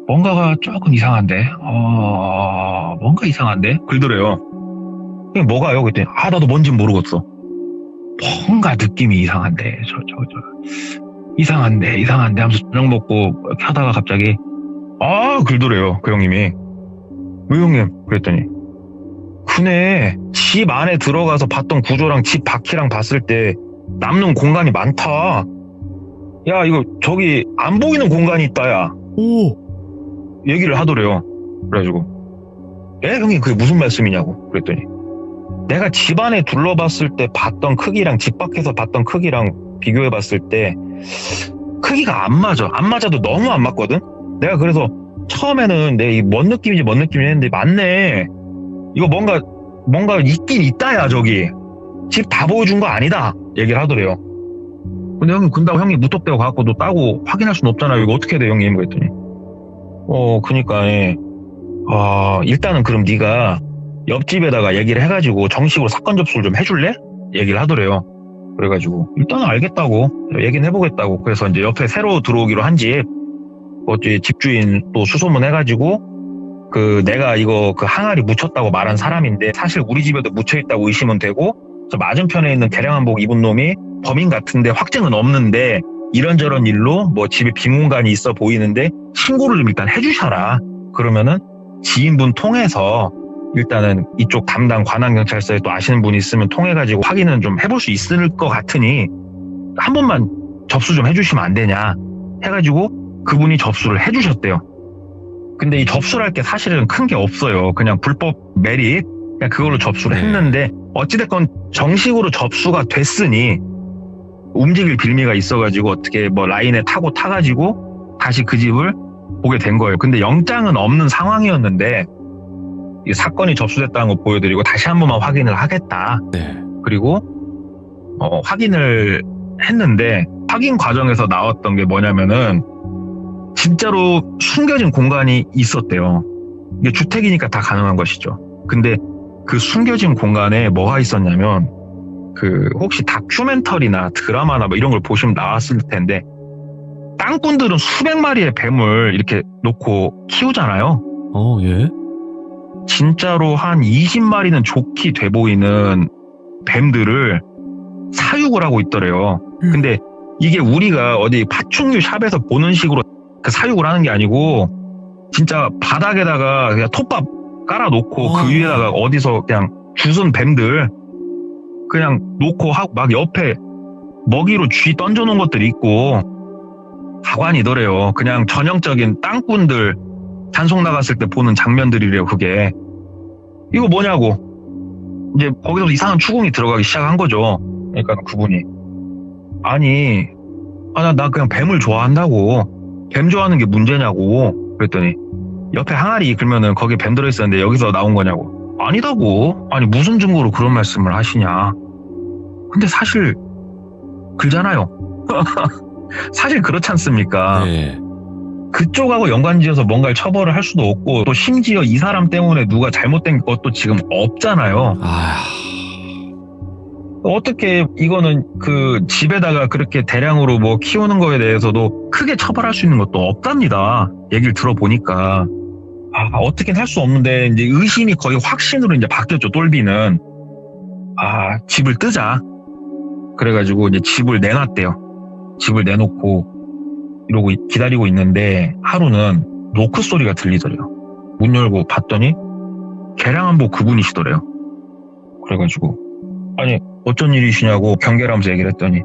뭔가가 조금 이상한데 뭔가 이상한데 그러더래요. 형님 뭐가요? 그랬더니 나도 뭔진 모르겠어. 뭔가 느낌이 이상한데 저 이상한데 하면서 저녁 먹고 이렇게 하다가 갑자기 그러더래요. 그 형님이 왜 형님? 그랬더니 그네 집 안에 들어가서 봤던 구조랑 집 바퀴랑 봤을 때 남는 공간이 많다. 야 이거 저기 안 보이는 공간이 있다 야. 오. 얘기를 하더래요. 그래가지고 형님 그게 무슨 말씀이냐고 그랬더니 내가 집 안에 둘러봤을 때 봤던 크기랑 집 밖에서 봤던 크기랑 비교해봤을 때 크기가 안 맞아도 너무 안 맞거든. 내가 그래서 처음에는 내 뭔 느낌인지 했는데 맞네. 이거 뭔가 있긴 있다야. 저기 집 다 보여준 거 아니다 얘기를 하더래요. 근데 형님 근다고 형님 무턱대고 가갖고 너 따고 확인할 수는 없잖아요. 이거 어떻게 해야 돼 형님? 그랬더니 그니까 일단은 그럼 네가 옆집에다가 얘기를 해가지고 정식으로 사건 접수를 좀 해줄래? 얘기를 하더래요. 그래가지고 일단은 알겠다고 얘기는 해보겠다고. 그래서 이제 옆에 새로 들어오기로 한 집 집주인 또 수소문 해가지고 내가 이거 항아리 묻혔다고 말한 사람인데 사실 우리 집에도 묻혀있다고 의심은 되고 저 맞은편에 있는 개량한복 입은 놈이 범인 같은데 확증은 없는데 이런저런 일로 뭐 집에 빈 공간이 있어 보이는데 신고를 좀 일단 해주셔라. 그러면은 지인분 통해서 일단은 이쪽 담당 관할경찰서에 또 아시는 분이 있으면 통해가지고 확인은 좀 해볼 수 있을 것 같으니 한 번만 접수 좀 해주시면 안 되냐 해가지고 그분이 접수를 해주셨대요. 근데 이 접수를 할 게 사실은 큰 게 없어요. 그냥 불법 매립 그냥 그걸로 접수를 했는데 어찌됐건 정식으로 접수가 됐으니 움직일 빌미가 있어가지고 어떻게 뭐 라인에 타가지고 다시 그 집을 보게 된 거예요. 근데 영장은 없는 상황이었는데 이 사건이 접수됐다는 거 보여드리고 다시 한 번만 확인을 하겠다. 네. 그리고 확인을 했는데 확인 과정에서 나왔던 게 뭐냐면은 진짜로 숨겨진 공간이 있었대요. 이게 주택이니까 다 가능한 것이죠. 근데 그 숨겨진 공간에 뭐가 있었냐면 혹시 다큐멘터리나 드라마나 뭐 이런 걸 보시면 나왔을 텐데 땅꾼들은 수백 마리의 뱀을 이렇게 놓고 키우잖아요. 예. 진짜로 한 20마리는 좋게 돼 보이는 뱀들을 사육을 하고 있더래요. 근데 이게 우리가 어디 파충류 샵에서 보는 식으로 사육을 하는 게 아니고 진짜 바닥에다가 그냥 톱밥 깔아놓고 그 위에다가 어디서 그냥 주운 뱀들 그냥 놓고 하고 막 옆에 먹이로 쥐 던져놓은 것들이 있고 가관이더래요. 그냥 전형적인 땅꾼들 단속 나갔을 때 보는 장면들이래요. 그게 이거 뭐냐고 이제 거기서 이상한 추궁이 들어가기 시작한 거죠. 그러니까 그분이 아니 나 그냥 뱀을 좋아한다고 뱀 좋아하는 게 문제냐고 그랬더니 옆에 항아리 그러면은 거기에 뱀 들어있었는데 여기서 나온 거냐고 아니다고 아니 무슨 증거로 그런 말씀을 하시냐 근데 사실 그잖아요. 사실 그렇지 않습니까? 네. 그쪽하고 연관지어서 뭔가를 처벌을 할 수도 없고 또 심지어 이 사람 때문에 누가 잘못된 것도 지금 없잖아요. 어떻게 이거는 집에다가 그렇게 대량으로 뭐 키우는 거에 대해서도 크게 처벌할 수 있는 것도 없답니다. 얘기를 들어보니까 어떻게는 할 수 없는데 이제 의심이 거의 확신으로 이제 바뀌었죠. 똘비는 집을 뜨자 그래가지고 이제 집을 내놨대요. 집을 내놓고 이러고 기다리고 있는데 하루는 노크 소리가 들리더래요. 문 열고 봤더니 개량한복 그분이시더래요. 그래가지고 아니 어쩐 일이시냐고 경계를 하면서 얘기를 했더니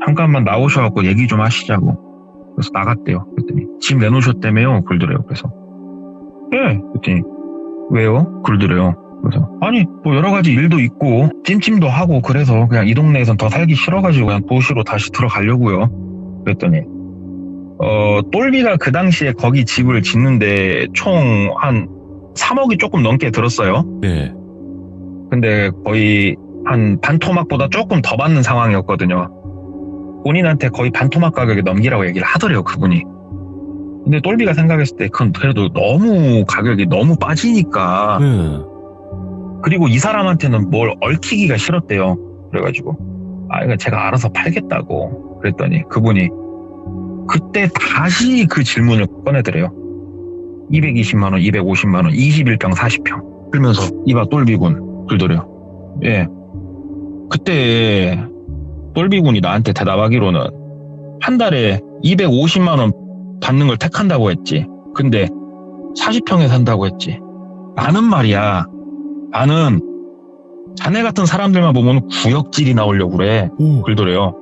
잠깐만 나오셔갖고 얘기 좀 하시자고 그래서 나갔대요. 그랬더니 집 내놓으셨다며요. 그러더래요. 그래서 네. 그랬더니 왜요? 그러더래요. 그래서 아니 뭐 여러 가지 일도 있고 찜찜도 하고 그래서 그냥 이 동네에선 더 살기 싫어가지고 그냥 도시로 다시 들어가려고요. 그랬더니 똘비가 그 당시에 거기 집을 짓는데 총 한 3억이 조금 넘게 들었어요. 네. 근데 거의 한 반토막보다 조금 더 받는 상황이었거든요. 본인한테 거의 반토막 가격에 넘기라고 얘기를 하더래요, 그분이. 근데 똘비가 생각했을 때 그건 그래도 너무 가격이 너무 빠지니까 그리고 이 사람한테는 뭘 얽히기가 싫었대요. 그래가지고 이거 제가 알아서 팔겠다고 그랬더니 그분이 그때 다시 그 질문을 꺼내더래요. 220만 원, 250만 원, 21평, 40평 그러면서 이봐 똘비군 그러더래요. 예. 그때 똘비군이 나한테 대답하기로는 한 달에 250만 원 받는 걸 택한다고 했지. 근데 40평에 산다고 했지. 나는 말이야. 나는 자네 같은 사람들만 보면 구역질이 나오려고 그래. 그러더래요.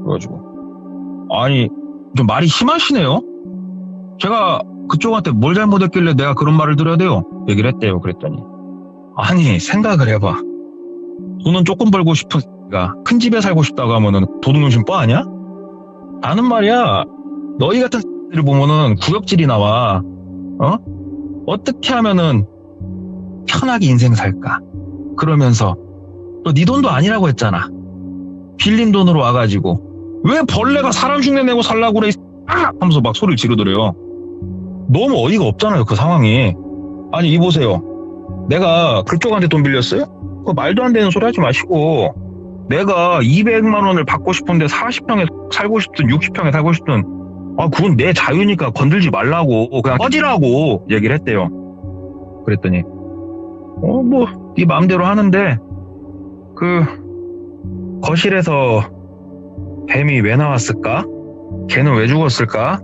그래가지고 아니 좀 말이 심하시네요. 제가 그쪽한테 뭘 잘못했길래 내가 그런 말을 들어야 돼요. 얘기를 했대요. 그랬더니 아니 생각을 해봐. 돈은 조금 벌고 싶으니까 큰 집에 살고 싶다고 하면은 도둑놈신 뻔 아니야? 나는 말이야 너희 같은 X들을 보면은 구역질이 나와. 어떻게 하면은 편하게 인생 살까? 그러면서 너 네 돈도 아니라고 했잖아. 빌린 돈으로 와가지고 왜 벌레가 사람 흉내 내고 살라고 그래 아! 하면서 막 소리를 지르더래요. 너무 어이가 없잖아요 그 상황이. 아니 이보세요, 내가 그쪽한테 돈 빌렸어요? 그 말도 안 되는 소리 하지 마시고, 내가 200만 원을 받고 싶은데 40평에 살고 싶든 60평에 살고 싶든 그건 내 자유니까 건들지 말라고 그냥 꺼지라고 얘기를 했대요. 그랬더니 뭐 네 마음대로 하는데 그 거실에서 뱀이 왜 나왔을까? 걔는 왜 죽었을까?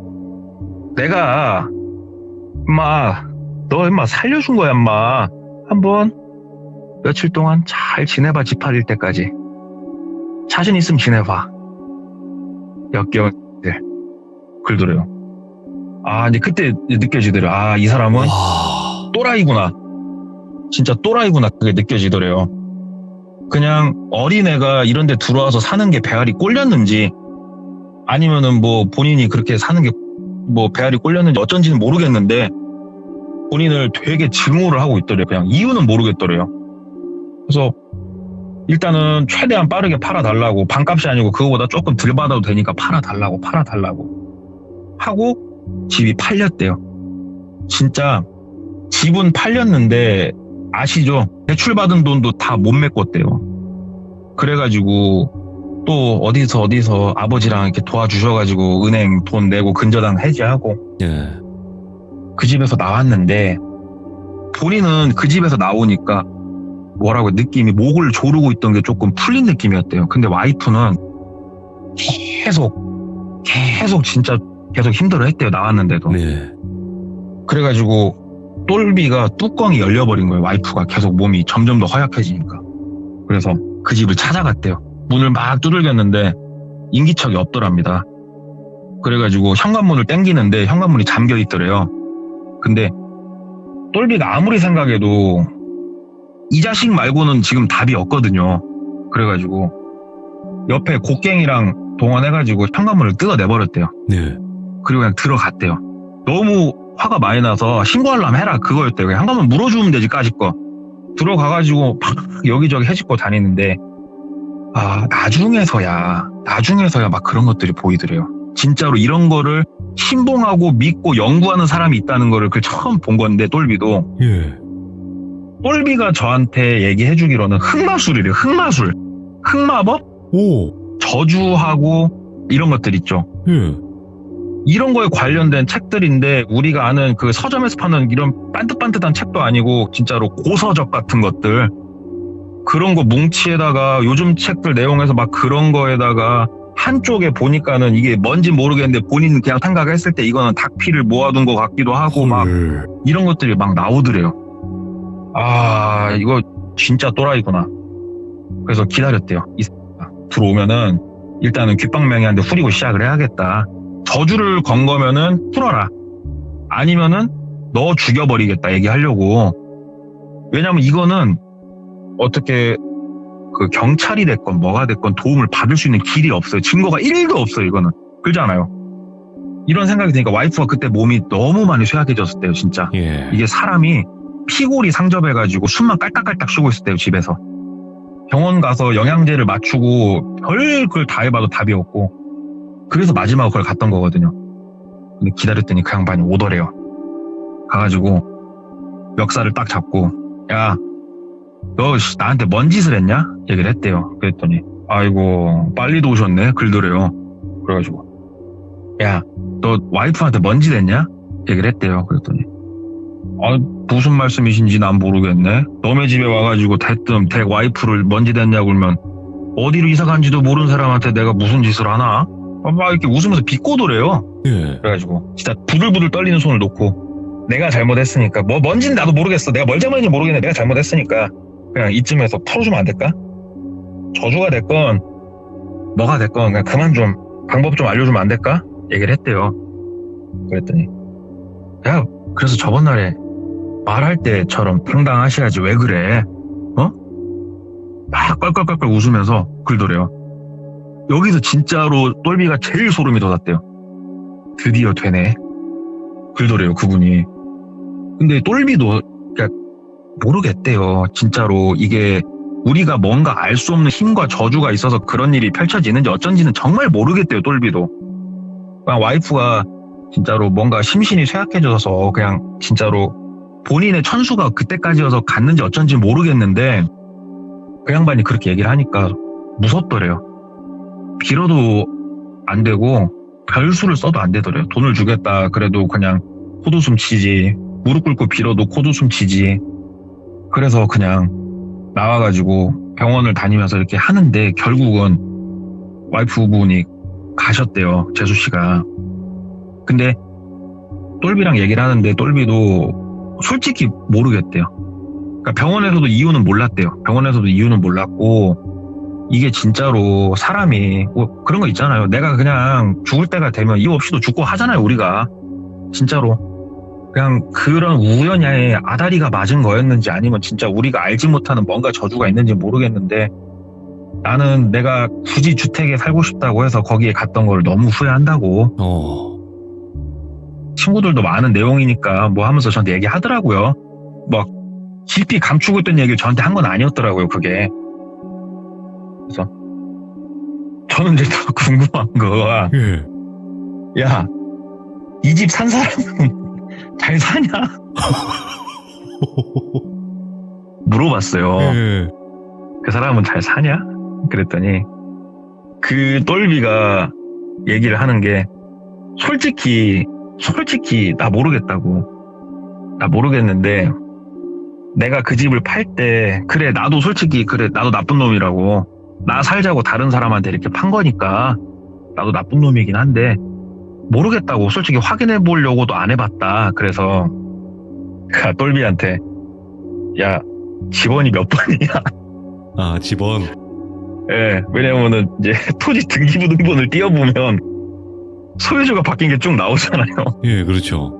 내가 너 임마 살려준 거야 임마. 한번 며칠 동안 잘 지내봐. 집 팔릴 때까지 자신 있으면 지내봐. 역겨운 들 글들어요. 이제 그때 느껴지더래요. 이 사람은 와. 또라이구나. 진짜 또라이구나. 그게 느껴지더래요. 그냥 어린애가 이런 데 들어와서 사는 게 배알이 꼴렸는지, 아니면은 뭐 본인이 그렇게 사는 게 뭐 배알이 꼴렸는지 어쩐지는 모르겠는데 본인을 되게 증오를 하고 있더래요. 그냥 이유는 모르겠더래요. 그래서 일단은 최대한 빠르게 팔아달라고, 반값이 아니고 그거보다 조금 덜 받아도 되니까 팔아달라고 하고 집이 팔렸대요. 진짜 집은 팔렸는데 아시죠? 대출받은 돈도 다 못 메꿨대요. 그래가지고 또 어디서 아버지랑 이렇게 도와주셔가지고 은행 돈 내고 근저당 해지하고 예. 그 집에서 나왔는데, 본인은 그 집에서 나오니까 뭐라고 느낌이 목을 조르고 있던 게 조금 풀린 느낌이었대요. 근데 와이프는 계속 진짜 계속 힘들어 했대요. 나왔는데도. 네. 그래가지고 똘비가 뚜껑이 열려버린 거예요. 와이프가 계속 몸이 점점 더 허약해지니까. 그래서 그 집을 찾아갔대요. 문을 막 두들겼는데 인기척이 없더랍니다. 그래가지고 현관문을 땡기는데 현관문이 잠겨 있더래요. 근데 똘비가 아무리 생각해도 이 자식 말고는 지금 답이 없거든요. 그래가지고 옆에 곡괭이랑 동원해가지고 현관문을 뜯어내버렸대요. 네. 그리고 그냥 들어갔대요. 너무 화가 많이 나서 신고하려면 해라 그거였대요. 그냥 현관문 물어주면 되지 까짓거. 들어가가지고 막 여기저기 해집고 다니는데 나중에서야 막 그런 것들이 보이더래요. 진짜로 이런 거를 신봉하고 믿고 연구하는 사람이 있다는 거를 처음 본 건데, 똘비도. 예. 똘비가 저한테 얘기해주기로는 흑마술이래요. 흑마술. 흑마법? 오. 저주하고 이런 것들 있죠. 예. 이런 거에 관련된 책들인데, 우리가 아는 그 서점에서 파는 이런 반듯반듯한 책도 아니고 진짜로 고서적 같은 것들, 그런 거 뭉치에다가 요즘 책들 내용에서 막 그런 거에다가 한쪽에 보니까는 이게 뭔지 모르겠는데 본인 그냥 생각했을 때 이거는 닭피를 모아둔 것 같기도 하고 막 이런 것들이 막 나오더래요. 이거 진짜 또라이구나. 그래서 기다렸대요. 들어오면은 일단은 귓방명이한테 후리고 시작을 해야겠다. 저주를 건 거면은 풀어라. 아니면은 너 죽여버리겠다 얘기하려고. 왜냐면 이거는 어떻게 그 경찰이 됐건 뭐가 됐건 도움을 받을 수 있는 길이 없어요. 증거가 1도 없어요. 이거는. 그렇잖아요. 이런 생각이 드니까 와이프가 그때 몸이 너무 많이 쇠약해졌을 때요. 진짜. 예. 이게 사람이 피골이 상접해가지고 숨만 깔딱깔딱 쉬고 있을 때요. 집에서. 병원 가서 영양제를 맞추고 별걸 다 해봐도 답이 없고, 그래서 마지막으로 그걸 갔던 거거든요. 근데 기다렸더니 그 양반이 오더래요. 가가지고 멱살을 딱 잡고, 야, 너 나한테 뭔 짓을 했냐? 얘기를 했대요. 그랬더니 아이고 빨리도 오셨네 글더래요. 그래가지고 야, 너 와이프한테 뭔 짓 했냐? 얘기를 했대요. 그랬더니 무슨 말씀이신지 난 모르겠네. 너네 집에 와가지고 대뜸 댁 와이프를 뭔 짓 했냐고 그러면 어디로 이사 간지도 모르는 사람한테 내가 무슨 짓을 하나? 막 이렇게 웃으면서 비꼬더래요. 예. 그래가지고 진짜 부들부들 떨리는 손을 놓고, 내가 잘못했으니까 뭔지는 나도 모르겠어. 내가 뭘 잘못했는지 모르겠네. 내가 잘못했으니까 그냥 이쯤에서 풀어주면 안 될까? 저주가 됐건 뭐가 됐건 그냥 그만 좀 방법 좀 알려주면 안 될까? 얘기를 했대요. 그랬더니 야, 그래서 저번 날에 말할 때처럼 당당하셔야지 왜 그래? 막 껄껄껄껄 웃으면서 글더래요. 여기서 진짜로 똘비가 제일 소름이 돋았대요. 드디어 되네 글더래요. 그분이. 근데 똘비도 모르겠대요. 진짜로 이게 우리가 뭔가 알 수 없는 힘과 저주가 있어서 그런 일이 펼쳐지는지 어쩐지는 정말 모르겠대요, 똘비도. 그냥 와이프가 진짜로 뭔가 심신이 쇠약해져서 그냥 진짜로 본인의 천수가 그때까지여서 갔는지 어쩐지 모르겠는데 그 양반이 그렇게 얘기를 하니까 무섭더래요. 빌어도 안 되고 별수를 써도 안 되더래요. 돈을 주겠다 그래도 그냥 코웃음 치지, 무릎 꿇고 빌어도 코웃음 치지. 그래서 그냥 나와가지고 병원을 다니면서 이렇게 하는데 결국은 와이프분이 가셨대요, 재수 씨가. 근데 똘비랑 얘기를 하는데 똘비도 솔직히 모르겠대요. 그러니까 병원에서도 이유는 몰랐대요. 병원에서도 이유는 몰랐고 이게 진짜로 사람이 뭐 그런 거 있잖아요. 내가 그냥 죽을 때가 되면 이유 없이도 죽고 하잖아요, 우리가. 진짜로. 그냥 그런 우연히 아다리가 맞은 거였는지 아니면 진짜 우리가 알지 못하는 뭔가 저주가 있는지 모르겠는데 나는 내가 굳이 주택에 살고 싶다고 해서 거기에 갔던 걸 너무 후회한다고. 친구들도 많은 내용이니까 뭐 하면서 저한테 얘기하더라고요. 막 깊이 감추고 있던 얘기를 저한테 한 건 아니었더라고요, 그게. 그래서 저는 이제 더 궁금한 거가 야, 이 집 산 사람은 잘 사냐? 물어봤어요. 그 사람은 잘 사냐? 그랬더니 그 똘비가 얘기를 하는 게 솔직히 나 모르겠다고. 나 모르겠는데 내가 그 집을 팔 때 그래 나도 솔직히 그래 나도 나쁜 놈이라고. 나 살자고 다른 사람한테 이렇게 판 거니까 나도 나쁜 놈이긴 한데 모르겠다고. 솔직히 확인해 보려고도 안 해봤다. 그래서 똘비한테 야, 집원이 몇 번이냐? 아, 집원. 예, 왜냐면은 이제 토지 등기부등본을 띄워보면 소유주가 바뀐 게 쭉 나오잖아요. 예, 그렇죠.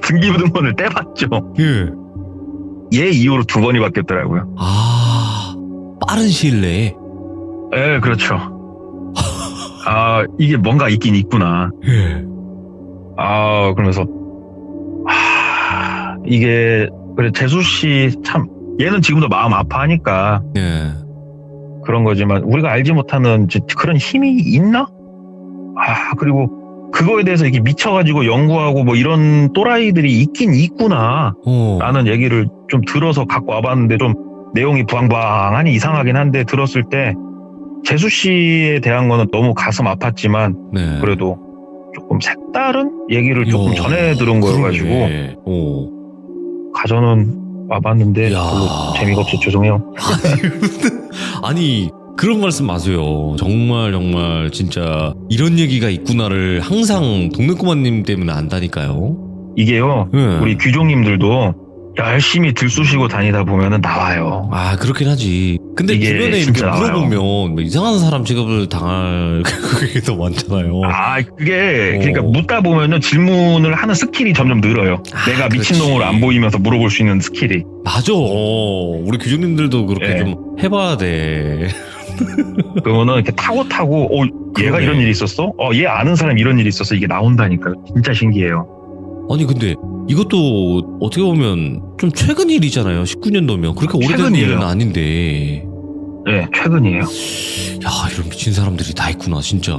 등기부등본을 떼봤죠. 예. 얘 이후로 2번이 바뀌었더라고요. 아, 빠른 시일 내에. 예, 그렇죠. 아, 이게 뭔가 있긴 있구나. 예. 아, 그러면서 이게 그래 재수 씨 참 얘는 지금도 마음 아파하니까 예. 그런 거지만 우리가 알지 못하는 그런 힘이 있나? 아, 그리고 그거에 대해서 이게 미쳐가지고 연구하고 뭐 이런 또라이들이 있긴 있구나. 라는 얘기를 좀 들어서 갖고 와봤는데 좀 내용이 부황부황하니 이상하긴 한데 들었을 때 재수 씨에 대한 거는 너무 가슴 아팠지만 네. 그래도 조금 색다른 얘기를 조금 전해 들은 거여가지고 가져는 와봤는데 별로 재미가 없어 죄송해요. 아니 그런 말씀 마세요. 정말 진짜 이런 얘기가 있구나를 항상 동네꼬마님 때문에 안다니까요. 이게요. 우리 귀종님들도 열심히 들쑤시고 다니다 보면은 나와요. 아, 그렇긴 하지. 근데 주변에 이렇게 물어보면 뭐 이상한 사람 취급을 당할 그게 더 많잖아요. 아, 그게 그러니까 묻다 보면은 질문을 하는 스킬이 점점 늘어요. 내가 미친놈으로 안 보이면서 물어볼 수 있는 스킬이. 맞아. 우리 귀종님들도 그렇게 좀 해봐야 돼. 그러면은 이렇게 타고 얘가 이런 일이 있었어? 얘 아는 사람 이런 일이 있었어? 이게 나온다니까요. 진짜 신기해요. 아니 근데 이것도 어떻게 보면 좀 최근 일이잖아요. 19년도면 그렇게 오래된 일은 아닌데. 네, 최근이에요. 야, 이런 미친 사람들이 다 있구나 진짜.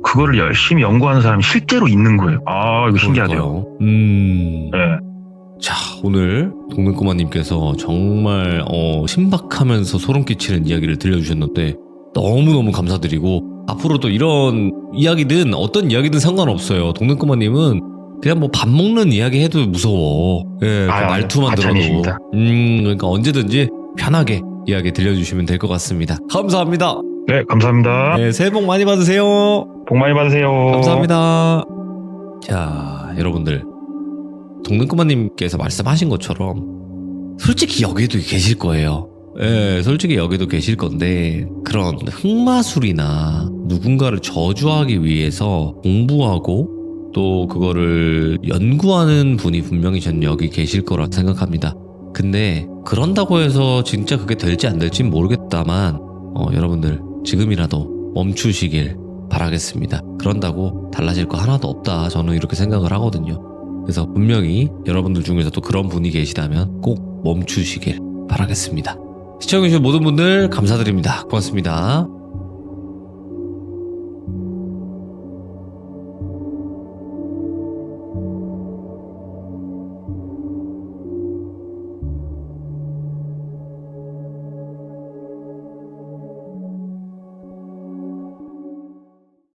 그거를 열심히 연구하는 사람이 실제로 있는 거예요. 아, 이거 신기하네요. 네. 네. 자, 오늘 동네꼬마님께서 정말 신박하면서 소름 끼치는 이야기를 들려주셨는데 너무너무 감사드리고 앞으로도 이런 이야기든 어떤 이야기든 상관없어요. 동네꼬마님은 그냥 뭐 밥 먹는 이야기 해도 무서워. 예, 그 말투만 들어도. 그러니까 언제든지 편하게 이야기 들려주시면 될 것 같습니다. 감사합니다. 네, 감사합니다. 네, 새해 복 많이 받으세요. 복 많이 받으세요. 감사합니다. 자, 여러분들. 동네꼬마님께서 말씀하신 것처럼 솔직히 여기도 계실 거예요. 예, 솔직히 여기도 계실 건데 그런 흑마술이나 누군가를 저주하기 위해서 공부하고 또 그거를 연구하는 분이 분명히 전 여기 계실 거라 생각합니다. 근데 그런다고 해서 진짜 그게 될지 안 될지 모르겠다만 여러분들 지금이라도 멈추시길 바라겠습니다. 그런다고 달라질 거 하나도 없다. 저는 이렇게 생각을 하거든요. 그래서 분명히 여러분들 중에서도 그런 분이 계시다면 꼭 멈추시길 바라겠습니다. 시청해주신 모든 분들 감사드립니다. 고맙습니다.